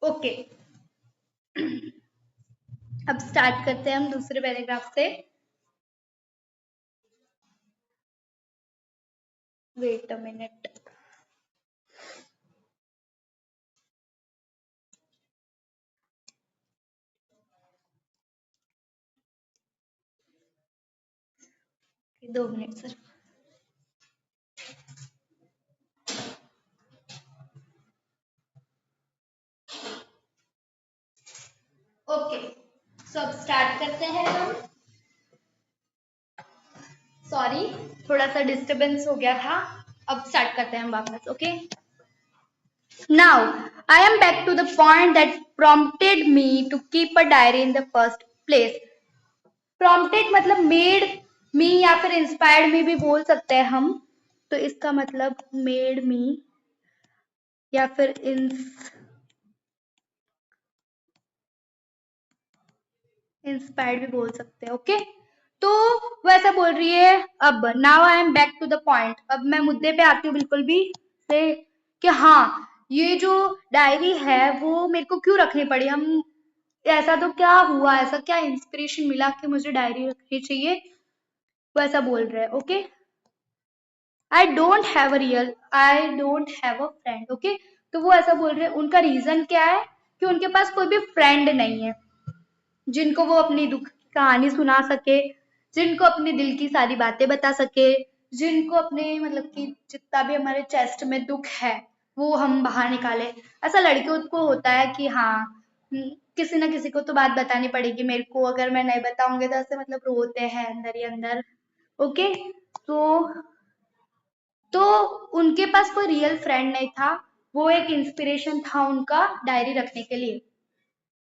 ओके, अब स्टार्ट करते हैं हम दूसरे पैराग्राफ से। Wait a minute. 2 minute sir. Okay, so अब स्टार्ट करते हैं हम। सॉरी, थोड़ा सा डिस्टरबेंस हो गया था। अब स्टार्ट करते हैं हम वापस। Okay, now I am back to the point that prompted me to keep a diary in the first place। prompted मतलब मेड मी या फिर इंस्पायर्ड मी भी बोल सकते हैं हम, तो इसका मतलब मेड मी या फिर इंस्पायर्ड भी बोल सकते हैं। ओके, तो वो ऐसा बोल रही है। अब now I am back to the point, अब मैं मुद्दे पे आती हूँ बिल्कुल भी से, कि हाँ ये जो डायरी है वो मेरे को क्यों रखनी पड़ी, हम ऐसा तो क्या हुआ, ऐसा क्या इंस्पिरेशन मिला कि मुझे डायरी रखनी चाहिए, वो ऐसा बोल रहे हैं। Okay, I don't have a friend. Okay, तो वो ऐसा बोल रहे हैं, उनका रीजन क्या है कि उनके पास कोई भी फ्रेंड नहीं है जिनको वो अपनी दुख की कहानी सुना सके, जिनको अपने दिल की सारी बातें बता सके, जिनको अपने मतलब कि जितना भी हमारे चेस्ट में दुख है वो हम बाहर निकाले। ऐसा लड़कियों को होता है कि हाँ किसी ना किसी को तो बात बतानी पड़ेगी मेरे को, अगर मैं नहीं बताऊंगी तो ऐसे मतलब रोते हैं अंदर ही अंदर। ओके, तो उनके पास कोई रियल फ्रेंड नहीं था, वो एक इंस्पिरेशन था उनका डायरी रखने के लिए।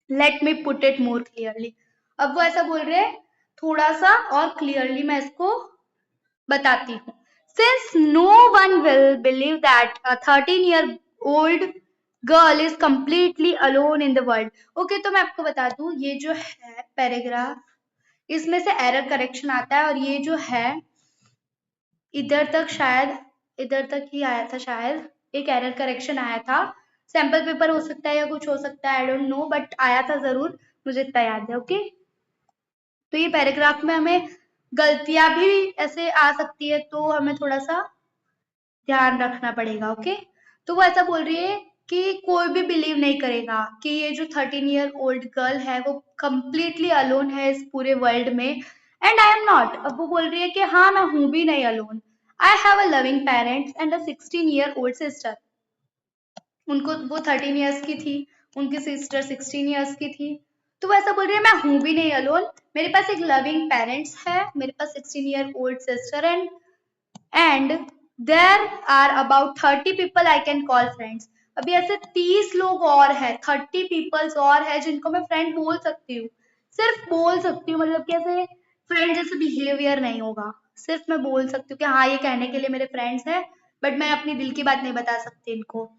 Let me put it more clearly, अब वो ऐसा बोल रहे हैं, थोड़ा सा और क्लियरली मैं इसको बताती हूँ। Since no one will believe that a 13-year-old girl is completely alone in the world. Okay, तो मैं आपको बता दूं ये जो है पैराग्राफ, इसमें से एरर करेक्शन आता है, और ये जो है इधर तक शायद, इधर तक ही आया था शायद, एक एरर करेक्शन आया था। सैंपल पेपर हो सकता है या कुछ हो सकता है, आई डोंट नो, बट आया था जरूर, मुझे इतना याद है। ओके, तो ये पैराग्राफ में हमें गलतियां भी ऐसे आ सकती है, तो हमें थोड़ा सा ध्यान रखना पड़ेगा। ओके, तो वो ऐसा बोल रही है कि कोई भी बिलीव नहीं करेगा कि ये जो 13 ईयर ओल्ड गर्ल है वो कंप्लीटली अलोन है इस पूरे वर्ल्ड में, एंड आई एम नॉट। अब वो बोल रही है कि हाँ, मैं हूं भी नहीं alone. I have a loving parents and a 16 year old sister. उनको, वो 13 ईयर्स की थी, उनकी सिस्टर 16 ईयर्स की थी। तो वो ऐसा बोल रही है मैं हूं भी नहीं अलोन, मेरे पास एक लविंग पेरेंट्स है, मेरे पास 16 year old sister, and there are about 30 people I can call friends. अभी ऐसे 30 लोग और है, 30 पीपल्स और है जिनको मैं फ्रेंड बोल सकती हूँ। सिर्फ बोल सकती हूँ, मतलब कि ऐसे फ्रेंड जैसे बिहेवियर नहीं होगा, सिर्फ मैं बोल सकती हूँ कि हाँ ये कहने के लिए मेरे फ्रेंड्स हैं, बट मैं अपनी दिल की बात नहीं बता सकती इनको।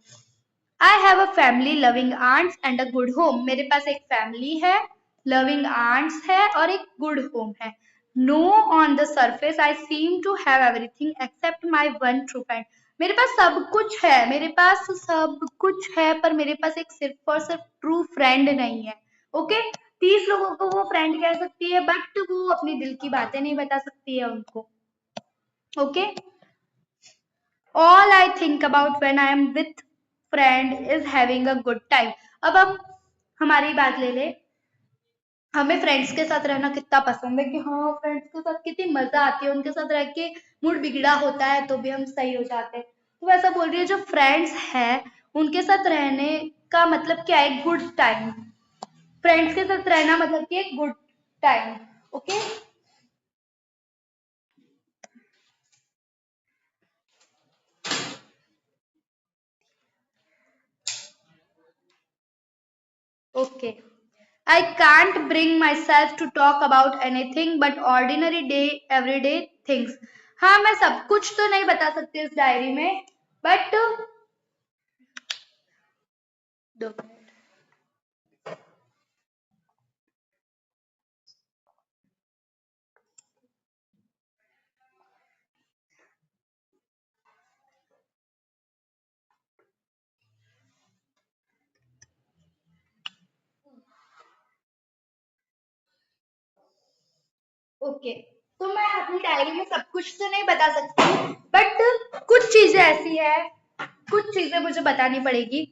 I have a family, loving aunts and a good home. मेरे पास एक फैमिली है, लविंग आंट्स है और एक गुड होम है। No, on the surface I seem to have everything except my one true friend. मेरे पास सब कुछ है, मेरे पास सब कुछ है, पर मेरे पास एक सिर्फ और सिर्फ ट्रू फ्रेंड नहीं है। ओके, 30 लोगों को वो फ्रेंड कह सकती है, बट वो अपनी दिल की बातें नहीं बता सकती है उनको। Okay, all I think about when I am with friend is having a good time। अब हम हमारी बात ले ले, हमें फ्रेंड्स के साथ रहना कितना पसंद है कि हाँ फ्रेंड्स के साथ कितनी मजा आती है, उनके साथ रह के मूड बिगड़ा होता है तो भी हम सही हो जाते हैं। तो वैसा बोल रही है जो फ्रेंड्स है उनके साथ रहने का मतलब क्या है, गुड टाइम। फ्रेंड्स के साथ रहना मतलब कि एक good time. Okay, okay, I can't bring myself to talk about anything but ordinary day, everyday things। हाँ, मैं सब कुछ तो नहीं बता सकती इस डायरी में, बट ओके, तो मैं अपनी डायरी में सब कुछ तो नहीं बता सकती, बट कुछ चीजें ऐसी है, कुछ चीजें मुझे बतानी पड़ेगी।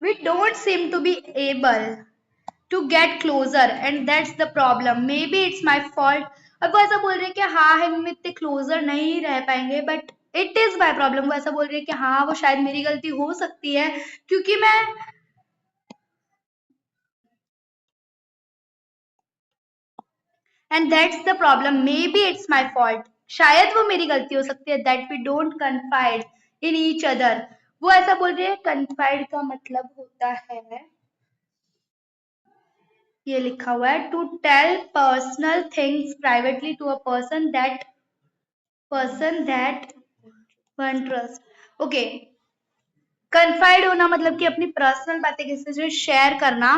We don't seem to be able to get closer and that's the problem, maybe it's my fault। अब वो ऐसा बोल रही है कि हाँ हम इतने क्लोजर नहीं रह पाएंगे, but it is my problem. वो ऐसा बोल रही है कि हाँ वो शायद मेरी गलती हो सकती है, क्योंकि मैं, and that's the problem, maybe it's my fault, शायद वो मेरी गलती हो सकती है, that we don't confide in each other. वो ऐसा बोल रही है, कन्फाइड का मतलब होता है, ये लिखा हुआ है, to tell personal things privately to a person that one trust. Okay, confide होना मतलब कि अपनी पर्सनल बातें किसी से शेयर करना,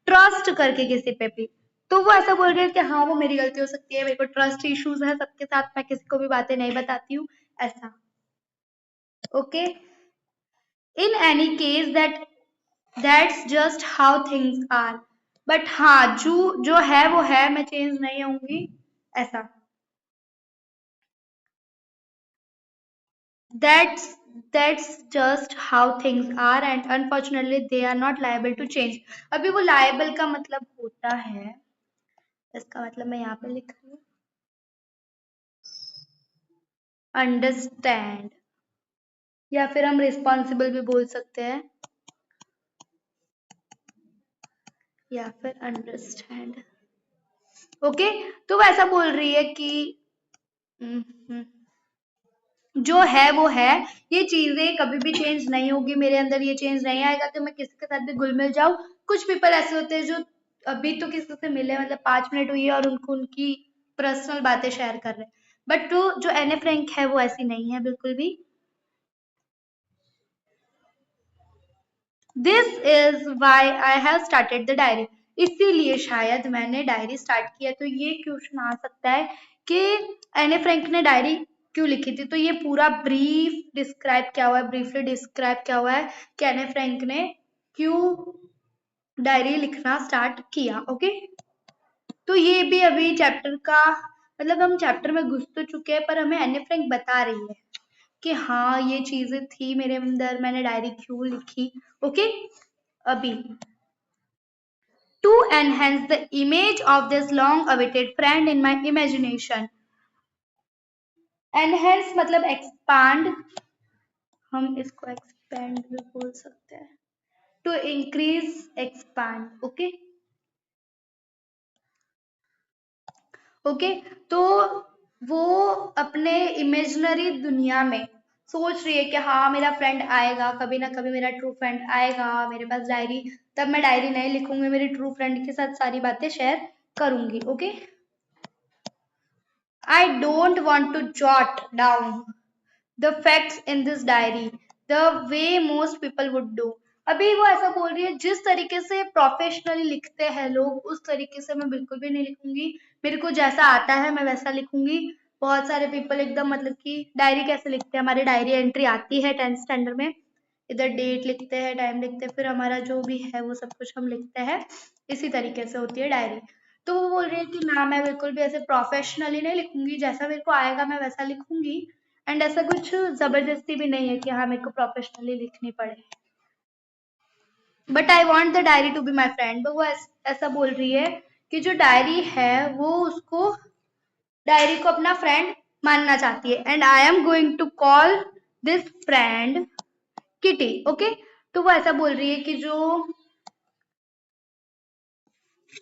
ट्रस्ट करके किसी पे भी। तो वो ऐसा बोल रही है कि हाँ वो मेरी गलती हो सकती है, मेरे को ट्रस्ट इश्यूज है सबके साथ, मैं किसी को भी बातें नहीं बताती हूँ, ऐसा। Okay, in any case that's just how things are. But हाँ जो है वो है, मैं चेंज नहीं होंगी, ऐसा। That's that's just how things are and unfortunately they are not liable to change। अभी वो liable का मतलब होता है, इसका मतलब मैं यहाँ पे लिख रही हूँ, अंडरस्टैंड, या फिर हम रिस्पॉन्सिबल भी बोल सकते हैं, या फिर अंडरस्टैंड। ओके, तो वो ऐसा बोल रही है कि जो है वो है, ये चीजें कभी भी चेंज नहीं होगी, मेरे अंदर ये चेंज नहीं आएगा कि मैं किसी के साथ भी घुल मिल जाऊं। कुछ पीपल ऐसे होते हैं जो अभी तो किसी से मिले, मतलब 5 मिनट हुई है और उनको उनकी पर्सनल बातें शेयर कर रहे हैं, बट जो एने फ्रैंक है वो ऐसी नहीं है बिल्कुल भी। This is why I have started the diary. इसीलिए शायद मैंने डायरी स्टार्ट किया। तो ये क्वेश्चन आ सकता है कि एने फ्रैंक ने डायरी क्यों लिखी थी, तो ये पूरा ब्रीफ डिस्क्राइब किया हुआ है, ब्रीफली डिस्क्राइब किया हुआ है कि एने फ्रैंक ने क्यों डायरी लिखना स्टार्ट किया। ओके, तो ये भी अभी चैप्टर का मतलब हम चैप्टर में घुस तो चुके हैं, पर हमें एनी फ्रैंक बता रही है कि हाँ ये चीजें थी मेरे अंदर, मैंने डायरी क्यों लिखी। ओके, अभी to enhance the image of this long awaited friend in my imagination. Enhance मतलब expand, हम इसको expand भी बोल सकते हैं, to increase expand। Okay okay, तो वो अपने इमेजिनरी दुनिया में सोच रही है कि हाँ मेरा फ्रेंड आएगा, कभी ना कभी मेरा ट्रू फ्रेंड आएगा मेरे पास डायरी, तब मैं डायरी नहीं लिखूंगी, मेरी ट्रू फ्रेंड के साथ सारी बातें शेयर करूंगी। Okay, I don't want to jot down the facts in this diary the way most people would do। अभी वो ऐसा बोल रही है जिस तरीके से प्रोफेशनली लिखते हैं लोग उस तरीके से मैं बिल्कुल भी नहीं लिखूंगी, मेरे को जैसा आता है मैं वैसा लिखूंगी। बहुत सारे पीपल एकदम मतलब कि डायरी कैसे लिखते हैं, हमारी डायरी एंट्री आती है 10th स्टैंडर्ड में, इधर डेट लिखते हैं, टाइम लिखते हैं, फिर हमारा जो भी है वो सब कुछ हम लिखते हैं, इसी तरीके से होती है डायरी। तो वो बोल रही है कि ना मैं बिल्कुल भी ऐसे प्रोफेशनली नहीं लिखूंगी, जैसा मेरे को आएगा मैं वैसा लिखूंगी, एंड ऐसा कुछ जबरदस्ती भी नहीं है कि हाँ मेरे को प्रोफेशनली लिखनी पड़े। But I want the diary to be my friend, वो ऐसा बोल रही है कि जो डायरी है वो उसको, डायरी को अपना फ्रेंड मानना चाहती है, and I am going to call this friend Kitty. Okay, तो वो ऐसा बोल रही है कि जो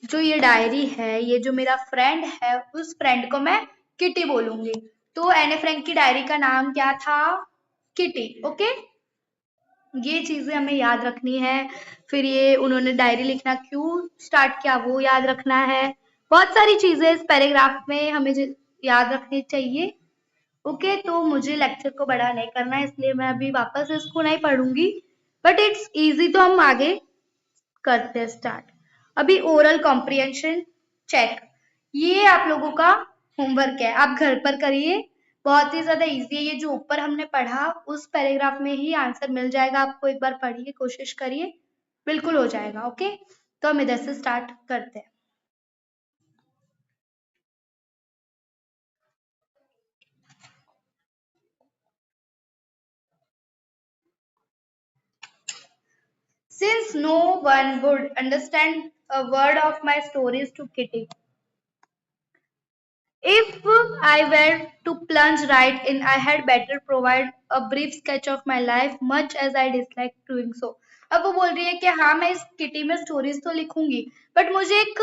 जो ये डायरी है, ये जो मेरा फ्रेंड है, उस फ्रेंड को मैं किटी बोलूंगी। तो एने फ्रैंक की डायरी का नाम क्या था? किटी। ओके, ये चीजें हमें याद रखनी है। फिर ये उन्होंने डायरी लिखना क्यों स्टार्ट किया वो याद रखना है। बहुत सारी चीजें इस पैराग्राफ में हमें याद रखनी चाहिए। ओके, तो मुझे लेक्चर को बड़ा नहीं करना है, इसलिए मैं अभी वापस इसको नहीं पढ़ूंगी, बट इट्स इजी, तो हम आगे करते हैं स्टार्ट। अभी ओरल कॉम्प्रिहेंशन चेक, ये आप लोगों का होमवर्क है, आप घर पर करिए, बहुत ही ज्यादा इजी है। ये जो ऊपर हमने पढ़ा उस पैराग्राफ में ही आंसर मिल जाएगा आपको, एक बार पढ़िए, कोशिश करिए, बिल्कुल हो जाएगा। ओके, तो हम इधर से स्टार्ट करते हैं। Since no one would understand a word of my stories to Kitty, if I were to plunge right in, I had better provide a brief sketch of my life, much as I dislike doing so। अब वो बोल रही है कि हाँ मैं इस kitty में स्टोरीज तो लिखूंगी, बट मुझे एक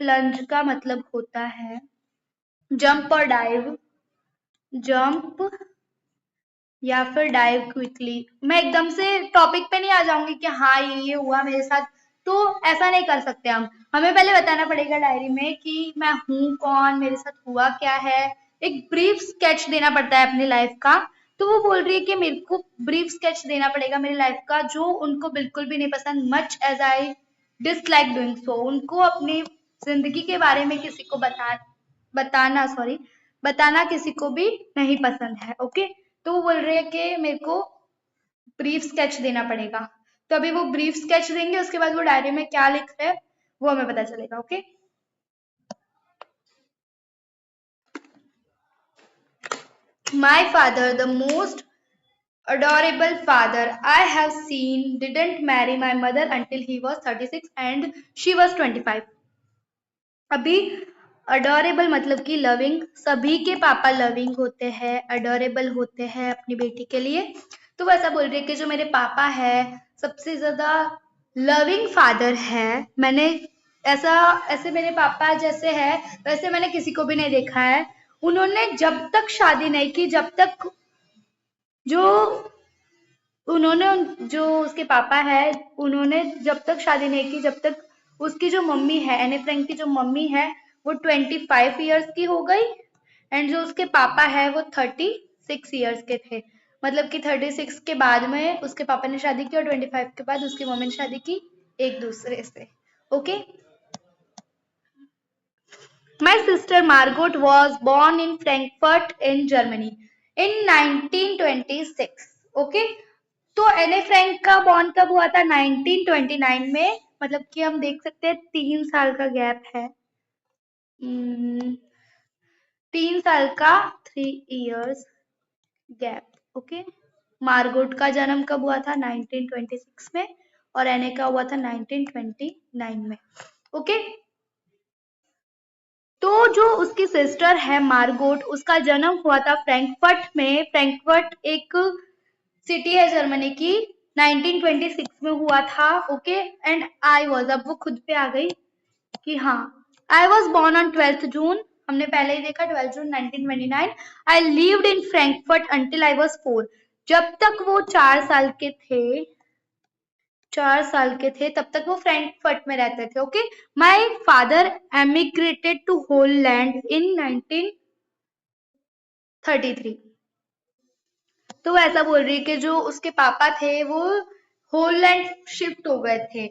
प्लंज का मतलब होता है जंप और डाइव, जंप या फिर डाइव क्विकली। मैं एकदम से टॉपिक पे नहीं आ जाऊंगी कि हाँ ये हुआ मेरे साथ, तो ऐसा नहीं कर सकते हम। हमें पहले बताना पड़ेगा डायरी में कि मैं हूँ कौन, मेरे साथ हुआ क्या है, एक ब्रीफ स्केच देना पड़ता है अपनी लाइफ का। तो वो बोल रही है कि मेरे को ब्रीफ स्केच देना पड़ेगा मेरी लाइफ का, जो उनको बिल्कुल भी नहीं पसंद, much as I dislike doing so. उनको अपनी जिंदगी के बारे में किसी को बताना किसी को भी नहीं पसंद है। ओके, तो वो बोल रहे हैं कि मेरे को ब्रीफ स्केच देना पड़ेगा, तो अभी वो ब्रीफ स्केच देंगे, उसके बाद वो डायरी में क्या लिख रहे हैं वो हमें पता चलेगा। Okay, my father, the most adorable father I have seen, didn't marry my mother until he was 36 and she was 25। अभी अडोरेबल मतलब कि लविंग, सभी के पापा लविंग होते हैं, अडोरेबल होते हैं अपनी बेटी के लिए। तो वैसा बोल रही है कि जो मेरे पापा है सबसे ज्यादा लविंग फादर है, मैंने ऐसा ऐसे मेरे पापा जैसे है वैसे मैंने किसी को भी नहीं देखा है। उन्होंने जब तक शादी नहीं की, जब तक जो उन्होंने जो उसके पापा है उन्होंने जब तक शादी नहीं की, जब तक उसकी जो मम्मी है, एनी फ्रैंक की जो मम्मी है वो 25 ईयर्स की हो गई, एंड जो उसके पापा है वो 36 ईयर्स के थे। मतलब कि 36 के बाद में उसके पापा ने शादी की और 25 के बाद उसकी मम्मी ने शादी की एक दूसरे से। Okay, my sister Margot was born in Frankfurt in Germany in 1926। Okay, तो एने फ्रैंक का बॉर्न कब हुआ था? 1929 में, मतलब कि हम देख सकते हैं 3 साल का गैप है। 3 साल का 3 इयर्स गैप। ओके, मार्गोट का जन्म कब हुआ था? 1926 में, और एने का हुआ था 1929 में। ओके, तो जो उसकी सिस्टर है मार्गोट, उसका जन्म हुआ था फ्रैंकफर्ट में। फ्रैंकफर्ट एक सिटी है जर्मनी की, 1926 में हुआ था। ओके, एंड आई वॉज, अब वो खुद पे आ गई कि हाँ, I was born on 12th जून, हमने पहले ही देखा 12 जून 1929। I lived in Frankfurt until I was 4, जब तक वो 4 साल के थे, 4 साल के थे तब तक वो फ्रैंकफर्ट में रहते थे। Okay, my father emigrated to Holland in 1933। तो वो ऐसा बोल रही है कि जो उसके पापा थे वो होलैंड शिफ्ट हो गए थे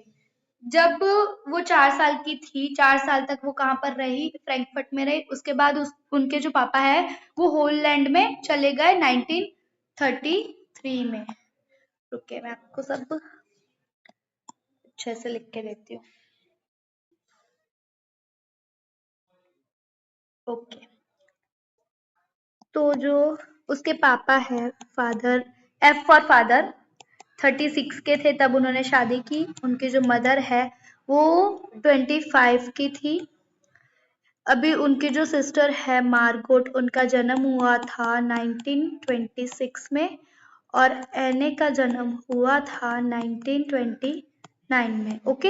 जब वो 4 साल की थी। 4 साल तक वो कहाँ पर रही? फ्रैंकफर्ट में रही। उसके बाद उनके जो पापा है वो होलैंड में चले गए 1933 में। रुके, मैं आपको सब अच्छे से लिख के देती हूँ। ओके, तो जो उसके पापा है, फादर, एफ फॉर फादर, 36 के थे तब उन्होंने शादी की। उनकी जो मदर है वो 25 की थी। अभी उनकी जो सिस्टर है मार्गोट, उनका जन्म हुआ था 1926 में, और एने का जन्म हुआ था 1929 में। ओके,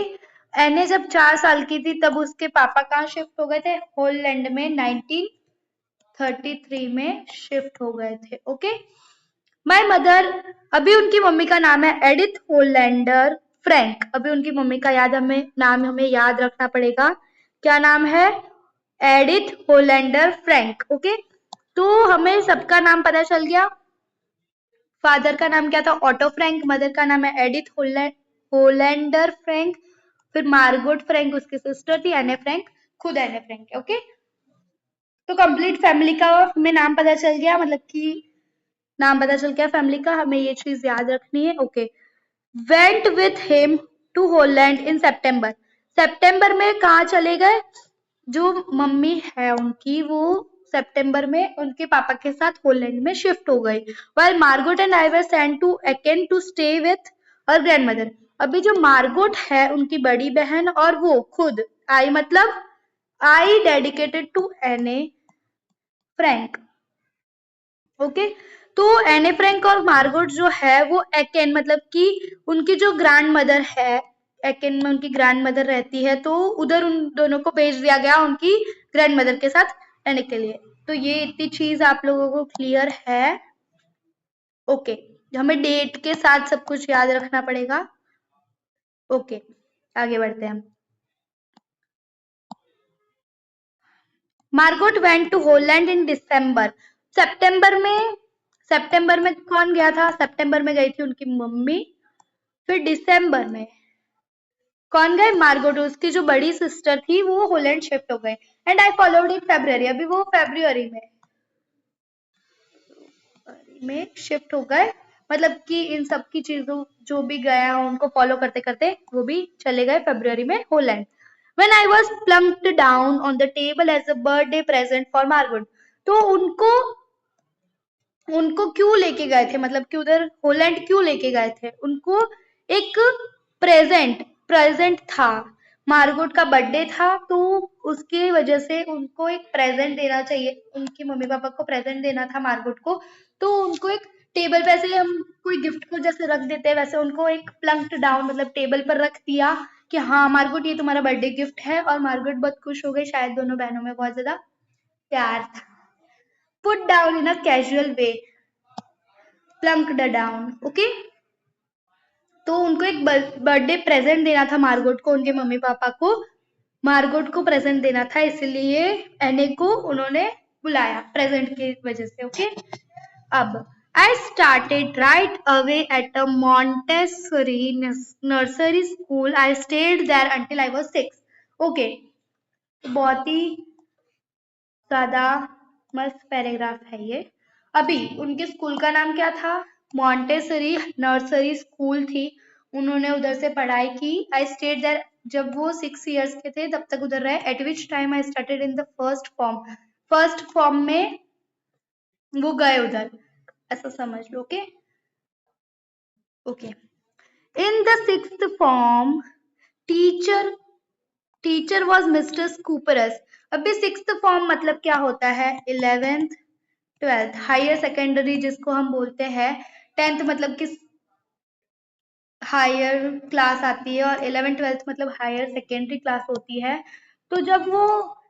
एने जब 4 साल की थी तब उसके पापा कहाँ शिफ्ट हो गए थे? होलैंड में 1933 में शिफ्ट हो गए थे। ओके, माय मदर, अभी उनकी मम्मी का नाम है एडिथ होलैंडर फ्रैंक। अभी उनकी मम्मी का नाम हमें याद रखना पड़ेगा। क्या नाम है? Edith होलैंडर Frank. ओके, तो हमें सबका नाम पता चल गया। फादर का नाम क्या था? Auto Frank. मदर का नाम है एडिथ होलैंडर फ्रैंक। फिर मार्गोट फ्रैंक उसकी सिस्टर थी, एने फ्रैंक खुद एने फ्रैंक। ओके, तो कंप्लीट फैमिली का हमें नाम पता चल गया, मतलब कि नाम पता चल गया फैमिली का। हमें ये चीज याद रखनी है। Okay, went with him to Holland in September. सितंबर में कहाँ चले गए? जो मम्मी है उनकी, वो सितंबर में उनके पापा के साथ होलैंड में शिफ्ट हो गई। while Margot and I were sent to Aachen to stay with her grandmother. अभी जो मार्गोट है उनकी बड़ी बहन, और वो खुद, आई मतलब आई डेडिकेटेड टू एने फ्रैंक। ओके, तो एने फ्रैंक और मार्गोट जो है वो एकेन मतलब कि उनकी जो ग्रैंड मदर है, एकेन में उनकी ग्रैंड मदर रहती है, तो उधर उन दोनों को भेज दिया गया उनकी ग्रैंड मदर के साथ रहने के लिए। तो ये इतनी चीज आप लोगों को क्लियर है। ओके, हमें डेट के साथ सब कुछ याद रखना पड़ेगा। ओके, आगे बढ़ते हैं हम। मार्गोट वेंट टू होलैंड इन दिसंबर। सितंबर में कौन गया था? सितंबर में गई थी उनकी मम्मी। फिर दिसंबर में कौन गए? मार्गोट, उसकी जो बड़ी सिस्टर थी वो होलैंड शिफ्ट हो गए। And I followed in February, अभी वो फेब्रुअरी में शिफ्ट हो गए, मतलब कि इन सब की चीजों जो भी गया उनको फॉलो करते करते वो भी चले गए फेब्रुअरी में Holland. When I was plunked down on the table as a birthday present for Margot, तो उनको क्यों लेके गए थे, मतलब कि उधर होलैंड क्यों लेके गए थे? उनको एक प्रेजेंट था, मार्गोट का बर्थडे था, तो उसकी वजह से उनको एक प्रेजेंट देना चाहिए, उनके मम्मी पापा को प्रेजेंट देना था मार्गोट को। तो उनको एक टेबल पे, ऐसे हम कोई गिफ्ट को जैसे रख देते हैं वैसे उनको एक प्लंक्ड डाउन मतलब टेबल पर रख दिया कि हाँ मार्गोट ये तुम्हारा बर्थडे गिफ्ट है। और मार्गोट बहुत खुश हो गई, शायद दोनों बहनों में बहुत ज्यादा प्यार था। Put down in a casual way, plonked down. Okay, तो उनको एक बर्थडे प्रेजेंट देना था मार्गोट को, उनके मम्मी पापा को मार्गोट को प्रेजेंट देना था, इसलिए एने को उन्होंने बुलाया प्रेजेंट की वजह से। ओके, अब I started right away at a Montessori nursery school. I stayed there until I was 6। Okay, बहुत ही ज्यादा मस्त पैराग्राफ है ये। अभी उनके स्कूल का नाम क्या था? मॉन्टेसरी नर्सरी स्कूल थी, उन्होंने उधर से पढ़ाई की। आई स्टेड देयर जब वो 6 इयर्स के थे तब तक उधर रहे। At which time I started in the first form में वो गए उधर, ऐसा समझ लो। Okay okay. In the 6th form teacher teacher was mister Kuperus. अभी 6th फॉर्म मतलब क्या होता है? 11th 12th हायर सेकेंडरी जिसको हम बोलते हैं। 10th मतलब कि हायर क्लास आती है, और 11th 12th मतलब हायर सेकेंडरी क्लास होती है। तो जब वो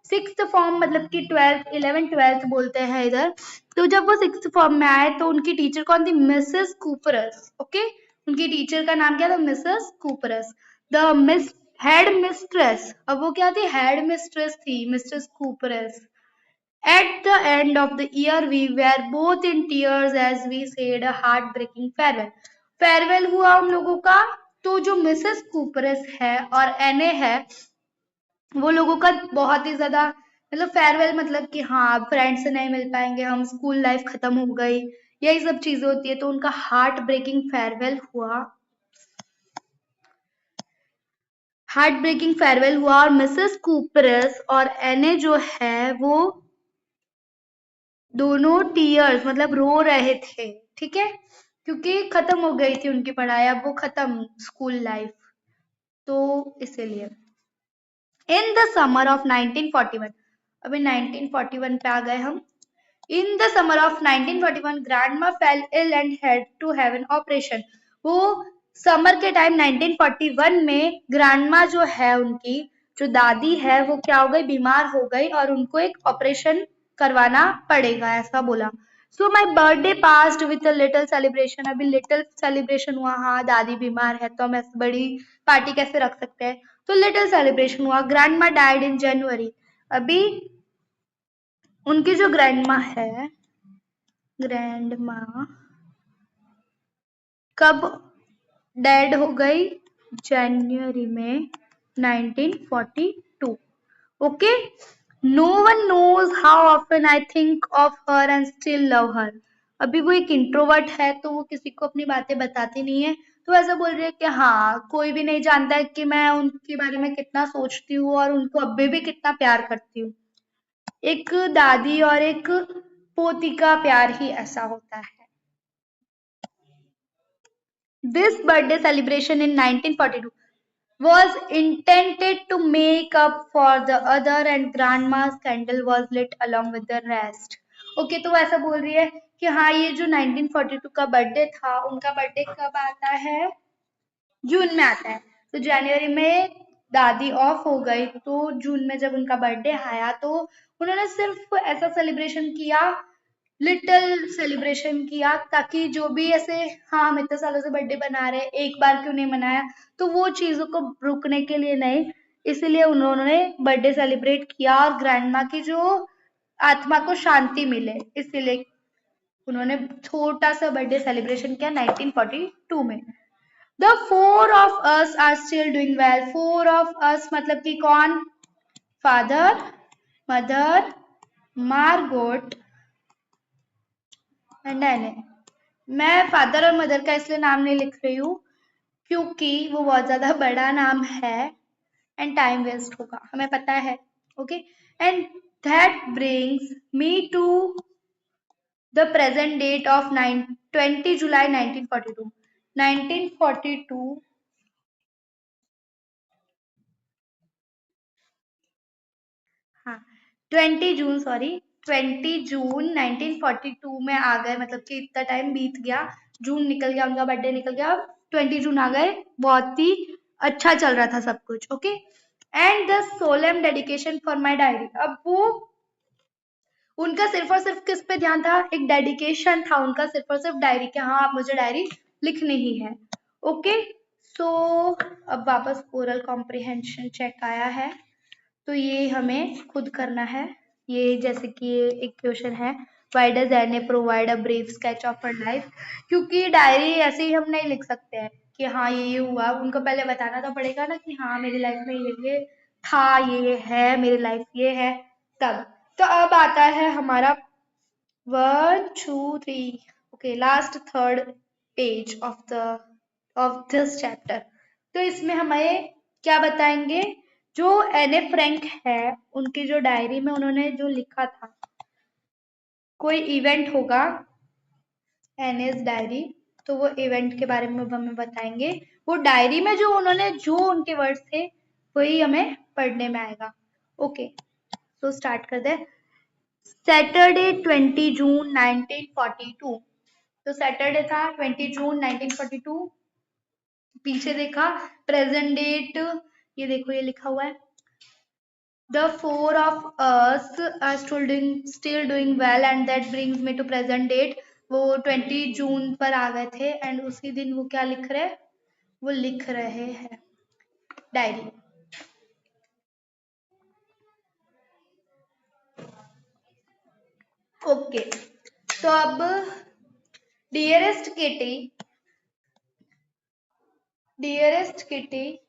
6th फॉर्म मतलब कि 12th 11th 12th बोलते हैं इधर, तो जब वो 6th फॉर्म में आए तो उनकी टीचर कौन थी? Mrs Kuperus. ओके, उनकी टीचर का नाम क्या था? Mrs Kuperus. The miss headmistress, अब वो क्या थी? हेड मिस्ट्रेस थी, mistress Kuperus. At the end of the year, we were both in tears as we said a heartbreaking farewell. Farewell हुआ हम लोगों का। तो जो मिसेस कूपरस है और एने है, वो लोगों का बहुत ही ज्यादा मतलब फेयरवेल मतलब कि हाँ फ्रेंड से नहीं मिल पाएंगे हम, स्कूल लाइफ खत्म हो गई, यही सब चीजें होती है। तो उनका हार्ट ब्रेकिंग फेयरवेल हुआ, और मिसेस कूपरस और एने जो है वो दोनों टीयर्स मतलब रो रहे थे, ठीक है, क्योंकि खत्म हो गई थी उनकी पढ़ाई, अब वो खत्म स्कूल लाइफ, तो इसीलिए। इन द समर ऑफ 1941, अभी 1941 पे आ गए हम। In the summer of 1941 grandma fell ill and had to have an operation. वो समर के टाइम 1941 में ग्रैंडमा जो है उनकी जो दादी है वो क्या हो गई? बीमार हो गई और उनको एक ऑपरेशन करवाना पड़ेगा, ऐसा बोला। So my birthday passed with a little celebration. अभी लिटिल सेलिब्रेशन हुआ, हाँ दादी बीमार है तो हम ऐसे बड़ी पार्टी कैसे रख सकते हैं, तो लिटिल सेलिब्रेशन हुआ। ग्रैंडमा डाइड इन जनवरी। अभी उनकी जो ग्रैंडमा है, ग्रैंडमा कब डेड हो गई? जनवरी में 1942। Okay, no one knows how often I think of her and still love her. अभी वो एक इंट्रोवर्ट है तो वो किसी को अपनी बातें बताती नहीं है, तो ऐसा बोल रही है कि हाँ कोई भी नहीं जानता है कि मैं उनके बारे में कितना सोचती हूँ और उनको अभी भी कितना प्यार करती हूँ। एक दादी और एक पोती का प्यार ही ऐसा होता है। This birthday celebration in 1942 was intended to make up for the other, and grandma's candle was lit along with the rest. Okay, तो ऐसा बोल रही है कि हाँ ये जो 1942 का बर्थडे था, उनका बर्थडे कब आता है? जून में आता है। तो जनवरी में दादी ऑफ हो गई, तो जून में जब उनका बर्थडे आया तो उन्होंने सिर्फ ऐसा सेलिब्रेशन किया, लिटिल सेलिब्रेशन किया, ताकि जो भी ऐसे हाँ हम इतने सालों से बर्थडे बना रहे हैं, एक बार क्यों नहीं मनाया, तो वो चीजों को रुकने के लिए नहीं, इसलिए उन्होंने बर्थडे सेलिब्रेट किया और ग्रैंडमा की जो आत्मा को शांति मिले, इसीलिए उन्होंने छोटा सा बर्थडे सेलिब्रेशन किया 1942 में। The 4 of us are still doing well. 4 of us मतलब कि कौन? फादर, मदर, मार्गोट एंड एने। मैं फादर और मदर का इसलिए नाम नहीं लिख रही हूँ क्योंकि वो बहुत ज्यादा बड़ा नाम है एंड टाइम वेस्ट होगा, हमें पता है। Okay, and that brings me to the present date of 20 July 1942। 1942, हाँ 20 जून, सॉरी 20 जून 1942 में आ गए, मतलब कि इतना टाइम बीत गया, जून निकल गया, उनका बर्थडे निकल गया, 20 जून आ गए, बहुत ही अच्छा चल रहा था सब कुछ। Okay, and the solemn dedication for my diary. अब वो उनका सिर्फ और सिर्फ किस पे ध्यान था? एक डेडिकेशन था उनका सिर्फ और सिर्फ डायरी के, हाँ आप मुझे डायरी लिखनी ही है। ओके, सो अब वापस ओरल कॉम्प्रिहेंशन चेक आया है, तो ये हमें खुद करना है। ये जैसे कि ये एक क्वेश्चन है, why does Anne provide a brief sketch of her life, क्योंकि डायरी ऐसे ही हम नहीं लिख सकते हैं कि हाँ ये हुआ, उनको पहले बताना तो पड़ेगा ना कि हाँ मेरी लाइफ में ये था, ये है, मेरी लाइफ ये है, तब। तो अब आता है हमारा 1 2 3, okay last third page of this chapter. तो इसमें हमें क्या बताएंगे? जो एने फ्रैंक है उनकी जो डायरी में उन्होंने जो लिखा था, कोई इवेंट होगा एनेस डायरी, तो वो इवेंट के बारे में हमें बताएंगे। वो डायरी में जो उन्होंने जो उनके वर्ड्स थे वही हमें पढ़ने में आएगा। ओके, तो स्टार्ट कर दे। सैटरडे 20 जून 1942। तो सैटरडे था 20 जून 1942। पीछे देखा प्रेजेंट डेट, ये देखो ये लिखा हुआ है, the four of us are still doing well and that brings me to present date। वो 20 जून पर आ गए थे एंड उसी दिन वो क्या लिख रहे, वो लिख रहे हैं डायरी। ओके, तो अब डियरेस्ट किटी, डियरेस्ट किटी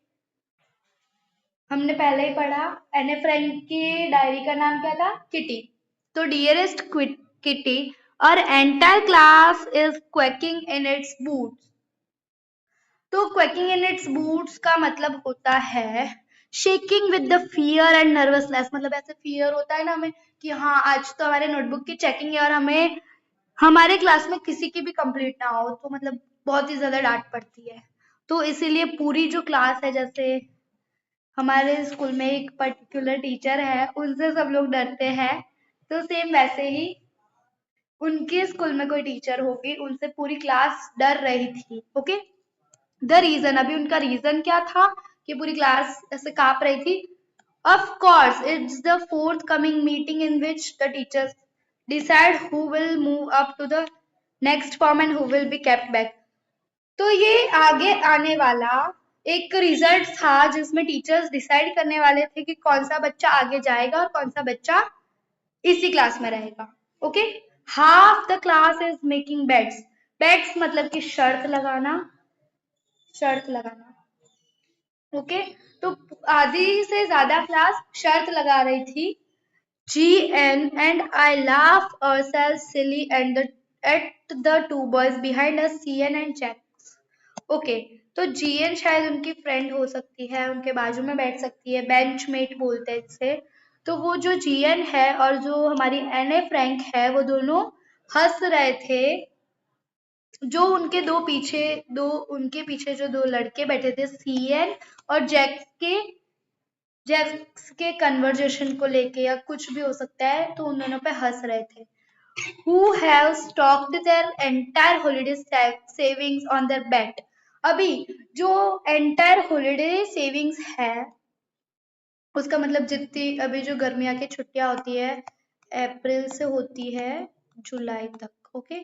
हमने पहले ही पढ़ा, एने फ्रैंक की डायरी का नाम क्या था? किटी। तो डियरेस्ट किटी, और entire class is quaking in its boots. तो क्वेकिंग इन इट्स बूट्स का मतलब होता है shaking with the fear and nervousness. मतलब ऐसे फियर होता है ना हमें कि हाँ आज तो हमारे नोटबुक की चेकिंग है और हमें हमारे क्लास में किसी की भी कंप्लीट ना हो तो मतलब बहुत ही ज्यादा डांट पड़ती है। तो इसीलिए पूरी जो क्लास है, जैसे हमारे स्कूल में एक पर्टिकुलर टीचर है उनसे सब लोग डरते हैं, तो सेम वैसे ही उनके स्कूल में कोई टीचर होगी उनसे पूरी क्लास डर रही थी। ओके, द रीजन, अभी उनका रीजन क्या था कि पूरी क्लास ऐसे कांप रही थी? Of course it's the fourth coming meeting in which the teachers decide who will move up to the next form and who will be kept back. तो ये आगे आने वाला एक रिजल्ट था जिसमें टीचर्स डिसाइड करने वाले थे कि कौन सा बच्चा आगे जाएगा और कौन सा बच्चा इसी क्लास में रहेगा। Okay, half the class is making bets. Bets मतलब कि शर्त लगाना, शर्त लगाना। ओके, तो आधी से ज्यादा क्लास शर्त लगा रही थी। GN and I laugh ourselves silly and at the two boys behind us, CN and Jack। Okay, तो GN शायद उनकी फ्रेंड हो सकती है, उनके बाजू में बैठ सकती है, बेंचमेट बोलते हैं इससे। तो वो जो GN है और जो हमारी एने फ्रैंक है वो दोनों हंस रहे थे। जो उनके पीछे जो दो लड़के बैठे थे, CN और जैक्स के कन्वर्जेशन को लेके या कुछ भी हो सकता है, तो उन दोनों पे हंस रहे थे। Who have stocked their entire holiday savings on their bet। अभी जो entire holiday savings है उसका मतलब जितनी अभी जो गर्मियाँ की छुट्टियां होती है अप्रैल से होती है जुलाई तक। ओके,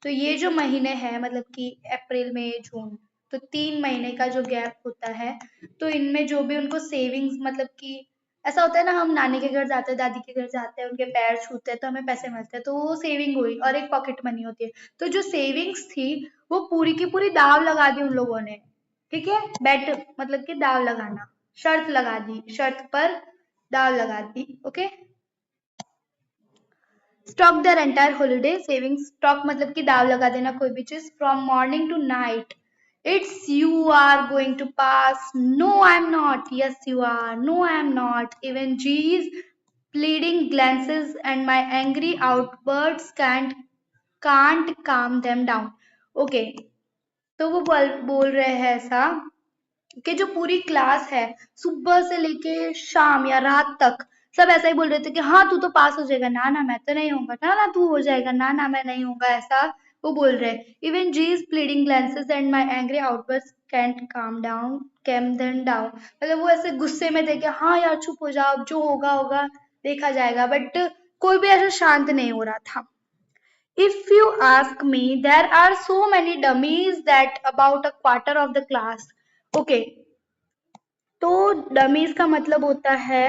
तो ये जो महीने हैं मतलब कि अप्रैल मई जून, तो 3 महीने का जो गैप होता है, तो इनमें जो भी उनको सेविंग्स, मतलब कि ऐसा होता है ना हम नानी के घर जाते हैं, दादी के घर जाते हैं, उनके पैर छूते हैं तो हमें पैसे मिलते हैं, तो वो सेविंग हुई और एक पॉकेट मनी होती है। तो जो सेविंग्स थी वो पूरी की पूरी दाव लगा दी उन लोगों ने। ठीक है, बेट मतलब कि दाव लगाना, शर्त लगा दी, शर्त पर दाव लगा दी। Okay, stock their entire holiday savings, stock मतलब कि दाव लगा देना कोई भी चीज, from morning to night. It's you are going to pass, no I am not, yes you are, no I am not, even G's pleading glances and my angry outbursts can't calm them down। Okay, तो वो बोल रहे हैं ऐसा कि जो पूरी class है सुबह से लेके शाम या रात तक सब ऐसा ही बोल रहे थे कि हाँ तू तो पास हो जाएगा, ना ना मैं तो नहीं होऊंगा, ना ना तू हो जाएगा, ना ना मैं नहीं होऊंगा, ऐसा वो बोल रहे हैं। Even G's pleading glances and my angry outburst can't calm them down. मतलब वो ऐसे गुस्से में थे कि हाँ यार चुप हो जाओ, जो होगा होगा देखा जाएगा, बट कोई भी ऐसा शांत नहीं हो रहा था। If you ask me, there are so many dummies that about a quarter of the class। Okay, तो डमीज का मतलब होता है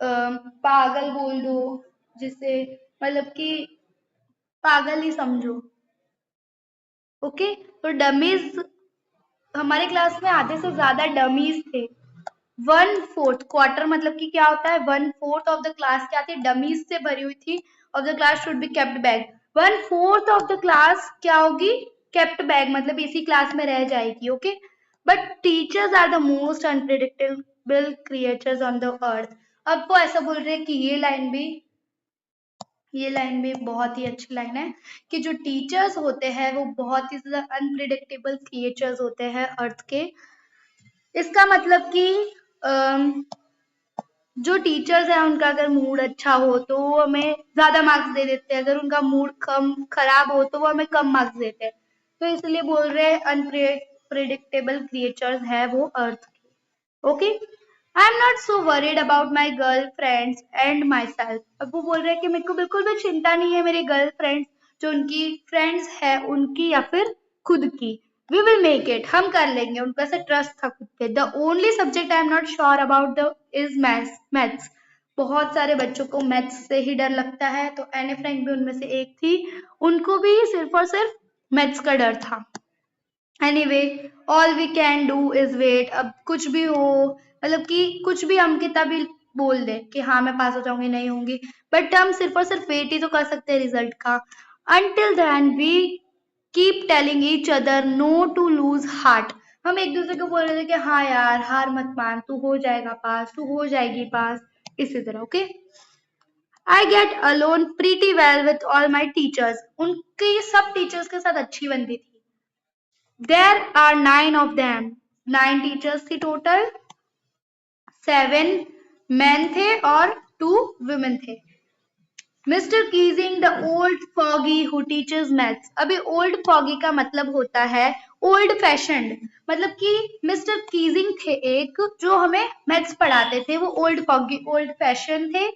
पागल बोल दो, जिसे मतलब कि पागल ही समझो। ओके, तो डमीज हमारे क्लास में आधे से ज्यादा डमीज थे। 1/4 क्वार्टर मतलब कि क्या होता है, 1/4 ऑफ द क्लास क्या थी, डमीज से भरी हुई थी। Of the class should be kept back, 1/4 of the class क्या होगी, केप्ट बैक मतलब इसी क्लास में रह जाएगी। Okay, but teachers are the most unpredictable creatures on the earth. अब वो ऐसा बोल रहे हैं कि ये लाइन भी बहुत ही अच्छी लाइन है कि जो टीचर्स होते हैं वो बहुत ही ज्यादा अनप्रिडिक्टेबल क्रिएचर्स होते हैं अर्थ के। इसका मतलब कि जो टीचर्स है उनका अगर मूड अच्छा हो तो वो हमें ज्यादा मार्क्स दे देते हैं, अगर उनका मूड कम खराब हो तो वो हमें कम मार्क्स देते हैं। तो इसलिए बोल रहे हैं अनप्रिडिक्टेबल क्रिएचर्स है वो अर्थ के। Okay, I am not so worried about my girl friends and my self. अब वो बोल रहे हैं कि मेरे को बिल्कुल भी चिंता नहीं है मेरी गर्ल फ्रेंड्स, जो उनकी फ्रेंड्स है उनकी या फिर खुद की। वी विल मेक इट, हम कर लेंगे, उनका से ट्रस्ट था खुद पे। The only subject I am not sure about the is maths. बहुत सारे बच्चों को मैथ्स से ही डर लगता है, तो एने फ्रैंक भी उनमें से एक थी, उनको भी सिर्फ और सिर्फ मैथ्स का डर था। Anyway all we can do is wait. अब कुछ भी हो, मतलब कि कुछ भी हम कितना भी बोल दे कि हाँ मैं पास हो जाऊंगी नहीं होंगी, बट हम सिर्फ और सिर्फ वेट ही तो कर सकते हैं रिजल्ट का। Until then we keep telling each other no to lose heart. हम एक दूसरे को बोल रहे थे कि हाँ यार हार मत मान, तू हो जाएगा पास, तू हो जाएगी पास, इसी तरह। Okay, I get alone pretty well with all my teachers. उनकी सब टीचर्स के साथ अच्छी बनती थी। There are 9 of them. 9 teachers थी टोटल, 7 men थे और 2 women थे। Mister Keesing the old foggy who teachers maths. अभी ओल्ड फॉगी का मतलब होता है ओल्ड फैशन्ड, मतलब कि मिस्टर कीजिंग थे एक जो हमें मैथ्स पढ़ाते थे, वो ओल्ड फॉगी ओल्ड फैशन थे।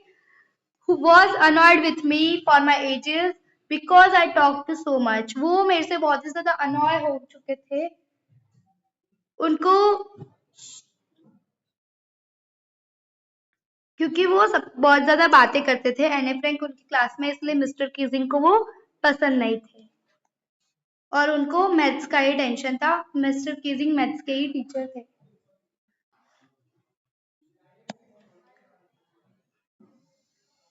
who was annoyed with me for my ages because I talked so much। वो मेरे से बहुत ही ज्यादा अनॉय हो चुके थे, उनको क्योंकि वो सब बहुत ज्यादा बातें करते थे एने फ्रैंक उनकी क्लास में, इसलिए मिस्टर कीजिंग को वो पसंद नहीं थे और उनको मैथ्स का ही टेंशन था। मिस्टर कीजिंग मैथ्स के ही टीचर थे।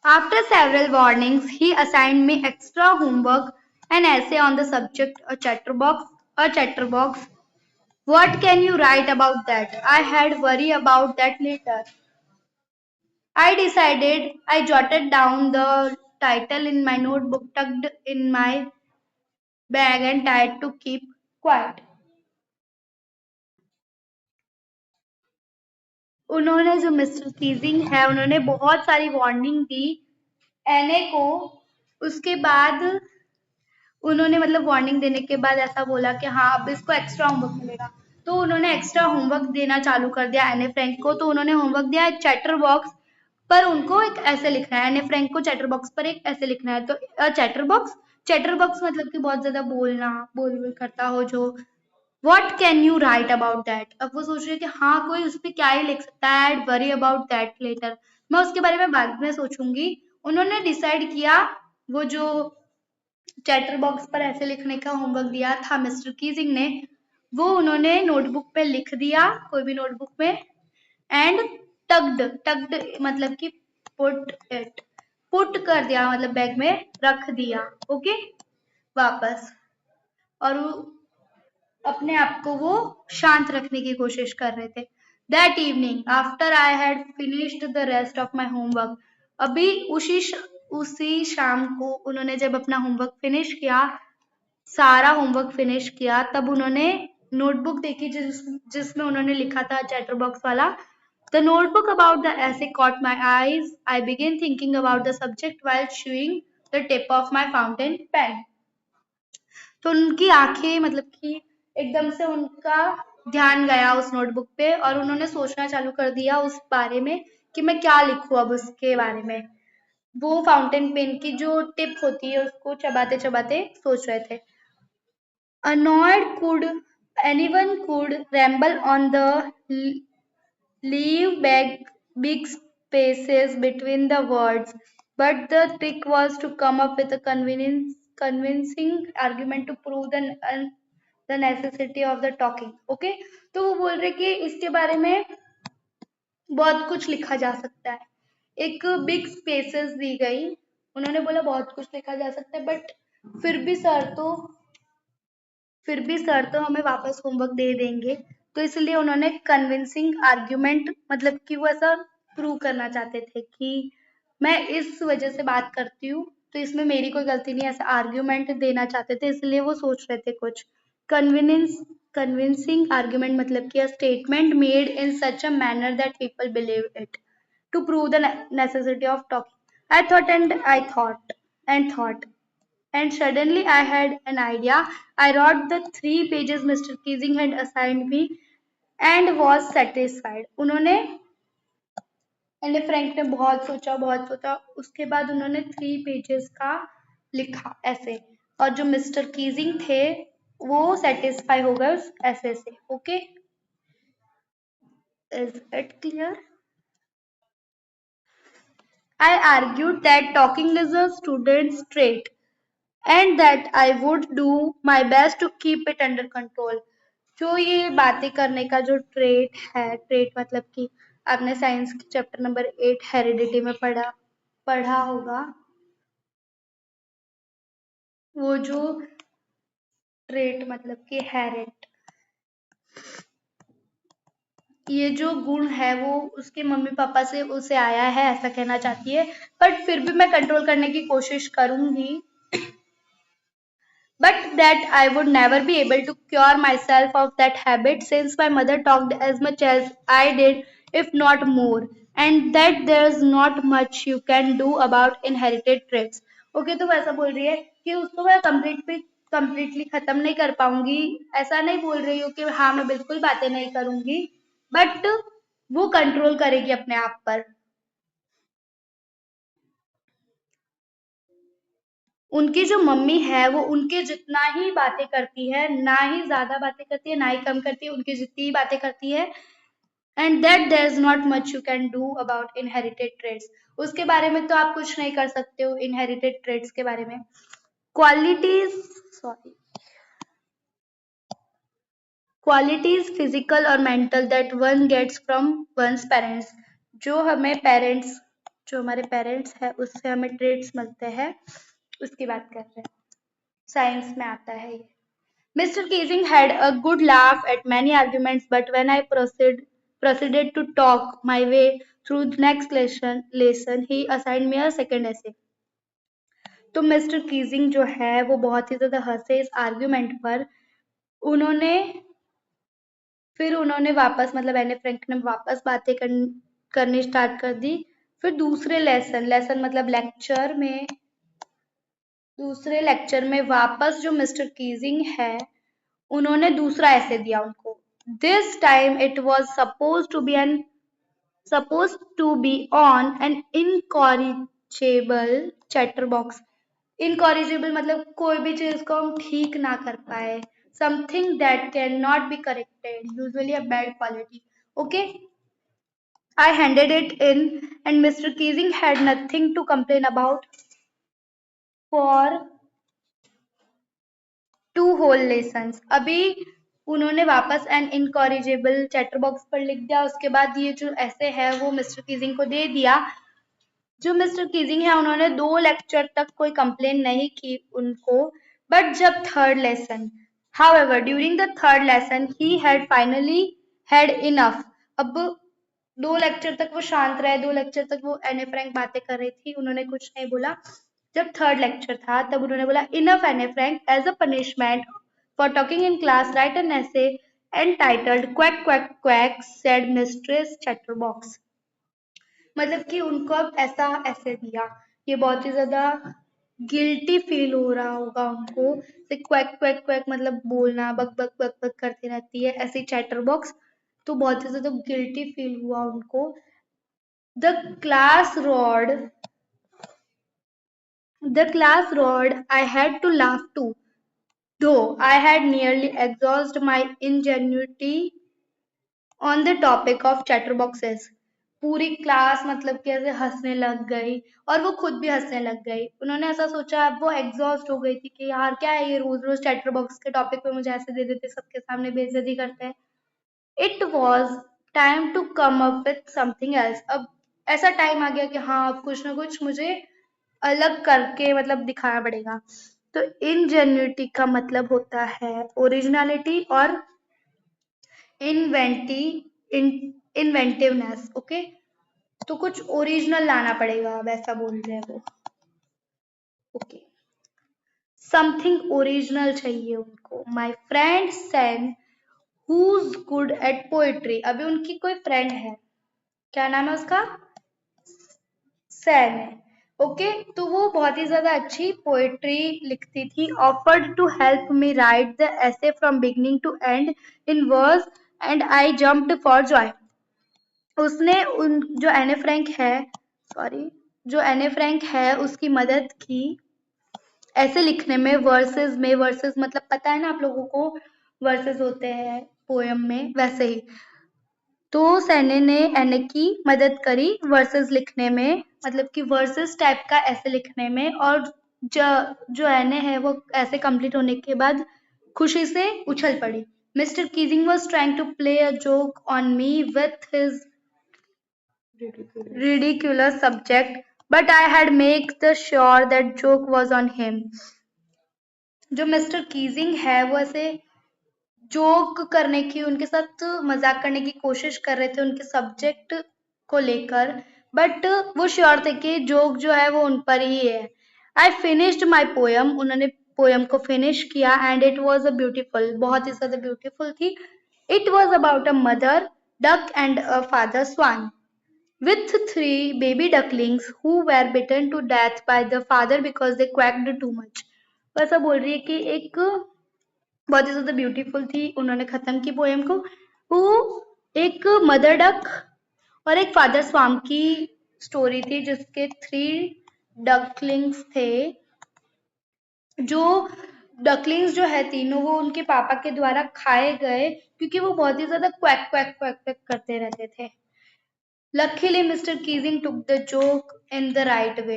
After several warnings, he assigned me extra homework, an essay on the subject, a chatterbox, a chatterbox. What can you write about that? I had worry about that later. I jotted down the title in my notebook, tucked in my bag and tried to keep quiet. उन्होंने जो mister Keesing है उन्होंने बहुत सारी warning दी एने को, उसके बाद उन्होंने मतलब वार्निंग देने के बाद ऐसा बोला कि हाँ अब इसको एक्स्ट्रा होमवर्क मिलेगा, तो उन्होंने एक्स्ट्रा होमवर्क देना चालू कर दिया एने फ्रैंक को। तो उन्होंने होमवर्क दिया एक चैटर बॉक्स पर, उनको एक ऐसे लिखना है, एने फ्रैंक को चैटर बॉक्स पर एक ऐसे लिखना है। तो चैटर बॉक्स मतलब कि बहुत ज्यादा बोलना, बोल करता हो जो। What can you right about that. अब वो सोच रहे कि हाँ कोई उस पर क्या ही लिख सकता है, I worry about that letter, मैं उसके बारे में बाद में सोचूंगी। उन्होंने डिसाइड किया, वो जो चैटर बॉक्स पर ऐसे लिखने का होमवर्क दिया था मिस्टर कीजिंग ने, वो उन्होंने नोटबुक पे लिख दिया, कोई भी नोटबुक में, एंड टक्ड मतलब कि पुट कर दिया, मतलब बैग में रख दिया। ओके, वापस। और अपने आप को वो शांत रखने की कोशिश कर रहे थे। That evening after I had finished the rest of my homework. अभी उसी शाम को उन्होंने जब अपना होमवर्क फिनिश किया, सारा होमवर्क फिनिश किया, तब उन्होंने नोटबुक देखी जिसमें उन्होंने लिखा था चैटर बॉक्स वाला। द नोटबुक अबाउट द ऐसे caught my eyes. I began thinking about the subject while chewing the tip of my fountain pen. तो उनकी आंखें मतलब कि एकदम से उनका ध्यान गया उस नोटबुक पे और उन्होंने सोचना चालू कर दिया उस बारे में कि मैं क्या लिखूं अब उसके बारे में। वो फाउंटेन पेन की जो टिप होती है उसको चबाते चबाते सोच रहे थे। Annoyed anyone could ramble on the leave big spaces between the words, but the trick was to come up with a convincing argument to prove the necessity of the talking. Okay, तो वो बोल रहे कि इसके बारे में बहुत कुछ लिखा जा सकता है। एक बिग स्पेसेस दी गई, उन्होंने बोला बहुत कुछ लिखा जा सकता है, बट फिर भी सर तो हमें वापस होमवर्क दे देंगे, तो इसलिए उन्होंने कन्विंसिंग आर्ग्यूमेंट, मतलब कि वो ऐसा प्रूव करना चाहते थे कि मैं इस वजह से बात करती हूँ, तो इसमें मेरी कोई गलती नहीं है, ऐसा आर्ग्यूमेंट देना चाहते थे, इसलिए वो सोच रहे थे कुछ। कन्वीनियंस कन्विंसिंग आर्ग्यूमेंट मतलब कि a statement made in such a manner that people believe it to prove the necessity of talking. I thought and suddenly I had an idea. I wrote the 3 pages Mr. Keesing had assigned me and was satisfied. उन्होंने and Frank ने बहुत सोचा, उसके बाद उन्होंने 3 pages का लिखा ऐसे, और जो मिस्टर कीजिंग थे वो सेटिस्फाई हो गए उस ऐसे से। Okay, is it clear? I argued that talking is a student's trait and that I would do my best to keep it under control. जो ये बातें करने का जो ट्रेट है, ट्रेट मतलब कि आपने साइंस के चैप्टर नंबर 8 हेरिडिटी में पढ़ा होगा, वो जो ट्रेट मतलब कि हेरिट, ये जो गुण है वो उसके मम्मी पापा से उसे आया है ऐसा कहना चाहती है, बट फिर भी मैं कंट्रोल करने की कोशिश करूंगी, but that I would never be able to cure myself of that habit since my mother talked as much as I did, if not more, and that there's not much you can do about inherited traits. Okay, तो वैसा बोल रही है कि उसको मैं completely खत्म नहीं कर पाऊंगी, ऐसा नहीं बोल रही हूँ कि हाँ मैं बिल्कुल बातें नहीं करूंगी, बट वो कंट्रोल करेगी अपने आप पर। उनकी जो मम्मी है वो उनके जितना ही बातें करती है, ना ही ज्यादा बातें करती है ना ही कम करती है, उनकी जितनी ही बातें करती है, and that there is not much you can do about inherited traits. उसके बारे में तो आप कुछ नहीं कर सकते हो, इनहेरिटेड ट्रेड्स के बारे में। क्वालिटीज, सॉरी, क्वालिटीज फिजिकल और mental that one gets from one's parents, जो हमें पेरेंट्स, जो हमारे पेरेंट्स है उससे हमें ट्रेड्स मिलते हैं, उसकी बात कर रहे हैं, साइंस में आता है ये। Mr. Keesing had a good laugh at many arguments, but when I proceeded to talk my way through the next lesson, he assigned me a second essay. तो मिस्टर कीजिंग जो है वो बहुत ही ज्यादा हंसे इस आर्ग्यूमेंट पर। उन्होंने फिर उन्होंने वापस, मतलब एने फ्रैंक ने वापस बातें करनी स्टार्ट कर दी। फिर लेसन मतलब दूसरे लेक्चर में वापस जो मिस्टर कीजिंग है उन्होंने दूसरा ऐसे दिया उनको। This time it was supposed to be on an incorrigible chatterbox. Incorrigible मतलब कोई भी चीज को हम ठीक ना कर पाए, something that cannot be corrected, usually a bad quality. Okay, I handed it in and Mr. Keesing had nothing to complain about for 2 whole lessons. अभी उन्होंने वापस एन इनकॉरिजेबल चैटर बॉक्स पर लिख दिया, उसके बाद ये जो ऐसे है वो मिस्टर कीजिंग को दे दिया। जो मिस्टर कीजिंग है उन्होंने 2 लेक्चर तक कोई कंप्लेन नहीं की उनको, बट जब third lesson, however during the third lesson he had finally had enough. अब 2 लेक्चर तक वो शांत रहे, 2 लेक्चर तक वो एने फ्रैंक बातें कर रही थी, उन्होंने कुछ नहीं बोला। जब थर्ड लेक्चर था तब उन्होंने बोला, enough Anne Frank, as a punishment for talking in class write an essay entitled quack quack quack said mistress chatterbox. मतलब कि उनको अब ऐसा ऐसे दिया, ये बहुत ही ज्यादा गिल्टी फील हो रहा होगा उनको, क्वैक क्वैक क्वैक मतलब बोलना, बक बक बक बक करती रहती है ऐसी चैटर बॉक्स, तो बहुत ही ज्यादा गिल्टी फील हुआ उनको। The class rod I had to laugh too, though I had nearly exhausted my ingenuity on the topic of chatterboxes. पूरी क्लास मतलब कि ऐसे हंसने लग गई और वो खुद भी हंसने लग गई। उन्होंने ऐसा सोचा, अब वो एग्जॉस्ट हो गई थी कि यार क्या है ये रोज रोज चैटर बॉक्स के टॉपिक पे मुझे ऐसे दे देते, सबके सामने बेइज्जती करते हैं। It was time to come up with something else. अब ऐसा टाइम आ गया कि हाँ अब कुछ ना कुछ मुझे अलग करके मतलब दिखाना पड़ेगा। तो इनजेन्युइटी का मतलब होता है ओरिजिनलिटी और इन्वेंटिवनेस। ओके, तो कुछ ओरिजिनल लाना पड़ेगा, वैसा बोल रहे हैं वो। ओके, समथिंग ओरिजिनल चाहिए उनको। My friend Sanne who's good at poetry. अभी उनकी कोई फ्रेंड है, क्या नाम है उसका? सैन है। ओके, तो वो बहुत ही ज्यादा अच्छी पोएट्री लिखती थी। Offered to help me write the essay from beginning to end in verse and I jumped for joy. उसने उन जो एने फ्रैंक है, सॉरी, जो एने फ्रैंक है उसकी मदद की ऐसे लिखने में। वर्सेस में, वर्सेस मतलब पता है ना आप लोगों को, वर्सेस होते हैं पोयम में, वैसे ही। तो सैने ने एने की मदद करी वर्सेस लिखने में, मतलब कि वर्सेस टाइप का ऐसे लिखने में। और जो एने है वो ऐसे कंप्लीट होने के बाद खुशी से उछल पड़ी। Mister Keesing was trying to play a joke on me with his ridiculous subject, but I had made the sure that joke was on him. जो मिस्टर कीजिंग है वो ऐसे जोक करने की, उनके साथ मजाक करने की कोशिश कर रहे थे उनके सब्जेक्ट को लेकर, बट वो श्योर थे कि जोक जो है वो उन पर ही है। I finished my poem. उन्होंने पोयम को फिनिश किया and it was a beautiful, बहुत ही ज्यादा ब्यूटिफुल थी। It was about a mother duck and a father swan with three baby ducklings who were bitten to death by the father because they quacked too much। वो ऐसा बोल रही है कि एक बहुत ही ज्यादा ब्यूटीफुल थी, उन्होंने खत्म की पोएम को। वो एक मदर डक और एक फादर स्वाम की स्टोरी थी, जिसके 3 डकलिंग्स थे। जो डकलिंग्स जो है तीनों, वो उनके पापा के द्वारा खाए गए क्योंकि वो बहुत ही ज्यादा क्वैक क्वैक क्वैक क्वैक करते रहते थे। Luckily mister Keesing took the joke in the right way.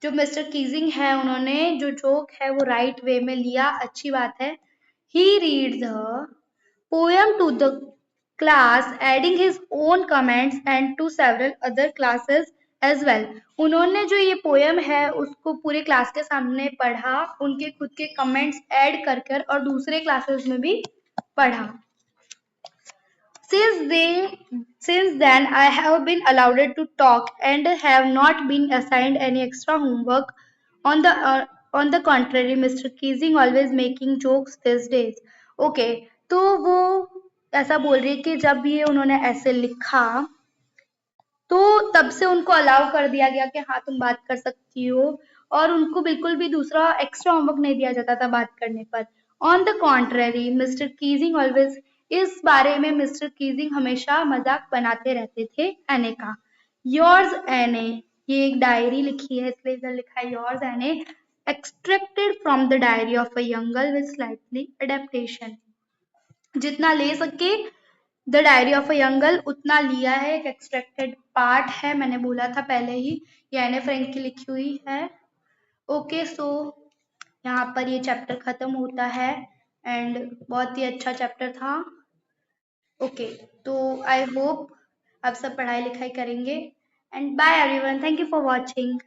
जो मिस्टर कीजिंग है उन्होंने जो जोक है वो राइट वे में लिया, अच्छी बात है। He read the poem to the class adding his own comments and to several other classes as well. उन्होंने जो ये पोएम है उसको पूरे क्लास के सामने पढ़ा, उनके खुद के कमेंट्स ऐड कर कर, और दूसरे क्लासेस में भी पढ़ा। Since then, I have been allowed to talk and have not been assigned any extra homework. On the contrary, Mr. Keesing always making jokes these days. Okay, तो वो ऐसा बोल रही है कि जब ये उन्होंने ऐसे लिखा तो तब से उनको अलाउ कर दिया गया कि हाँ तुम बात कर सकती हो, और उनको बिल्कुल भी दूसरा एक्स्ट्रा होमवर्क नहीं दिया जाता था बात करने पर। On the contrary mister Keesing always, इस बारे में मिस्टर कीजिंग हमेशा मजाक बनाते रहते थे एने का। योर्स एने, ये एक डायरी लिखी है इसलिए इधर लिखा है योर्स एने, extracted from the diary of a young girl with slightly adaptation. जितना ले सके the diary of a young girl उतना लिया है, एक एक्सट्रैक्टेड पार्ट है, मैंने बोला था पहले ही, ये एने फ्रैंक की लिखी हुई है। ओके, सो यहाँ पर ये चैप्टर खत्म होता है एंड बहुत ही अच्छा चैप्टर था। ओके, तो आई होप आप सब पढ़ाई लिखाई करेंगे and bye everyone, thank you for watching.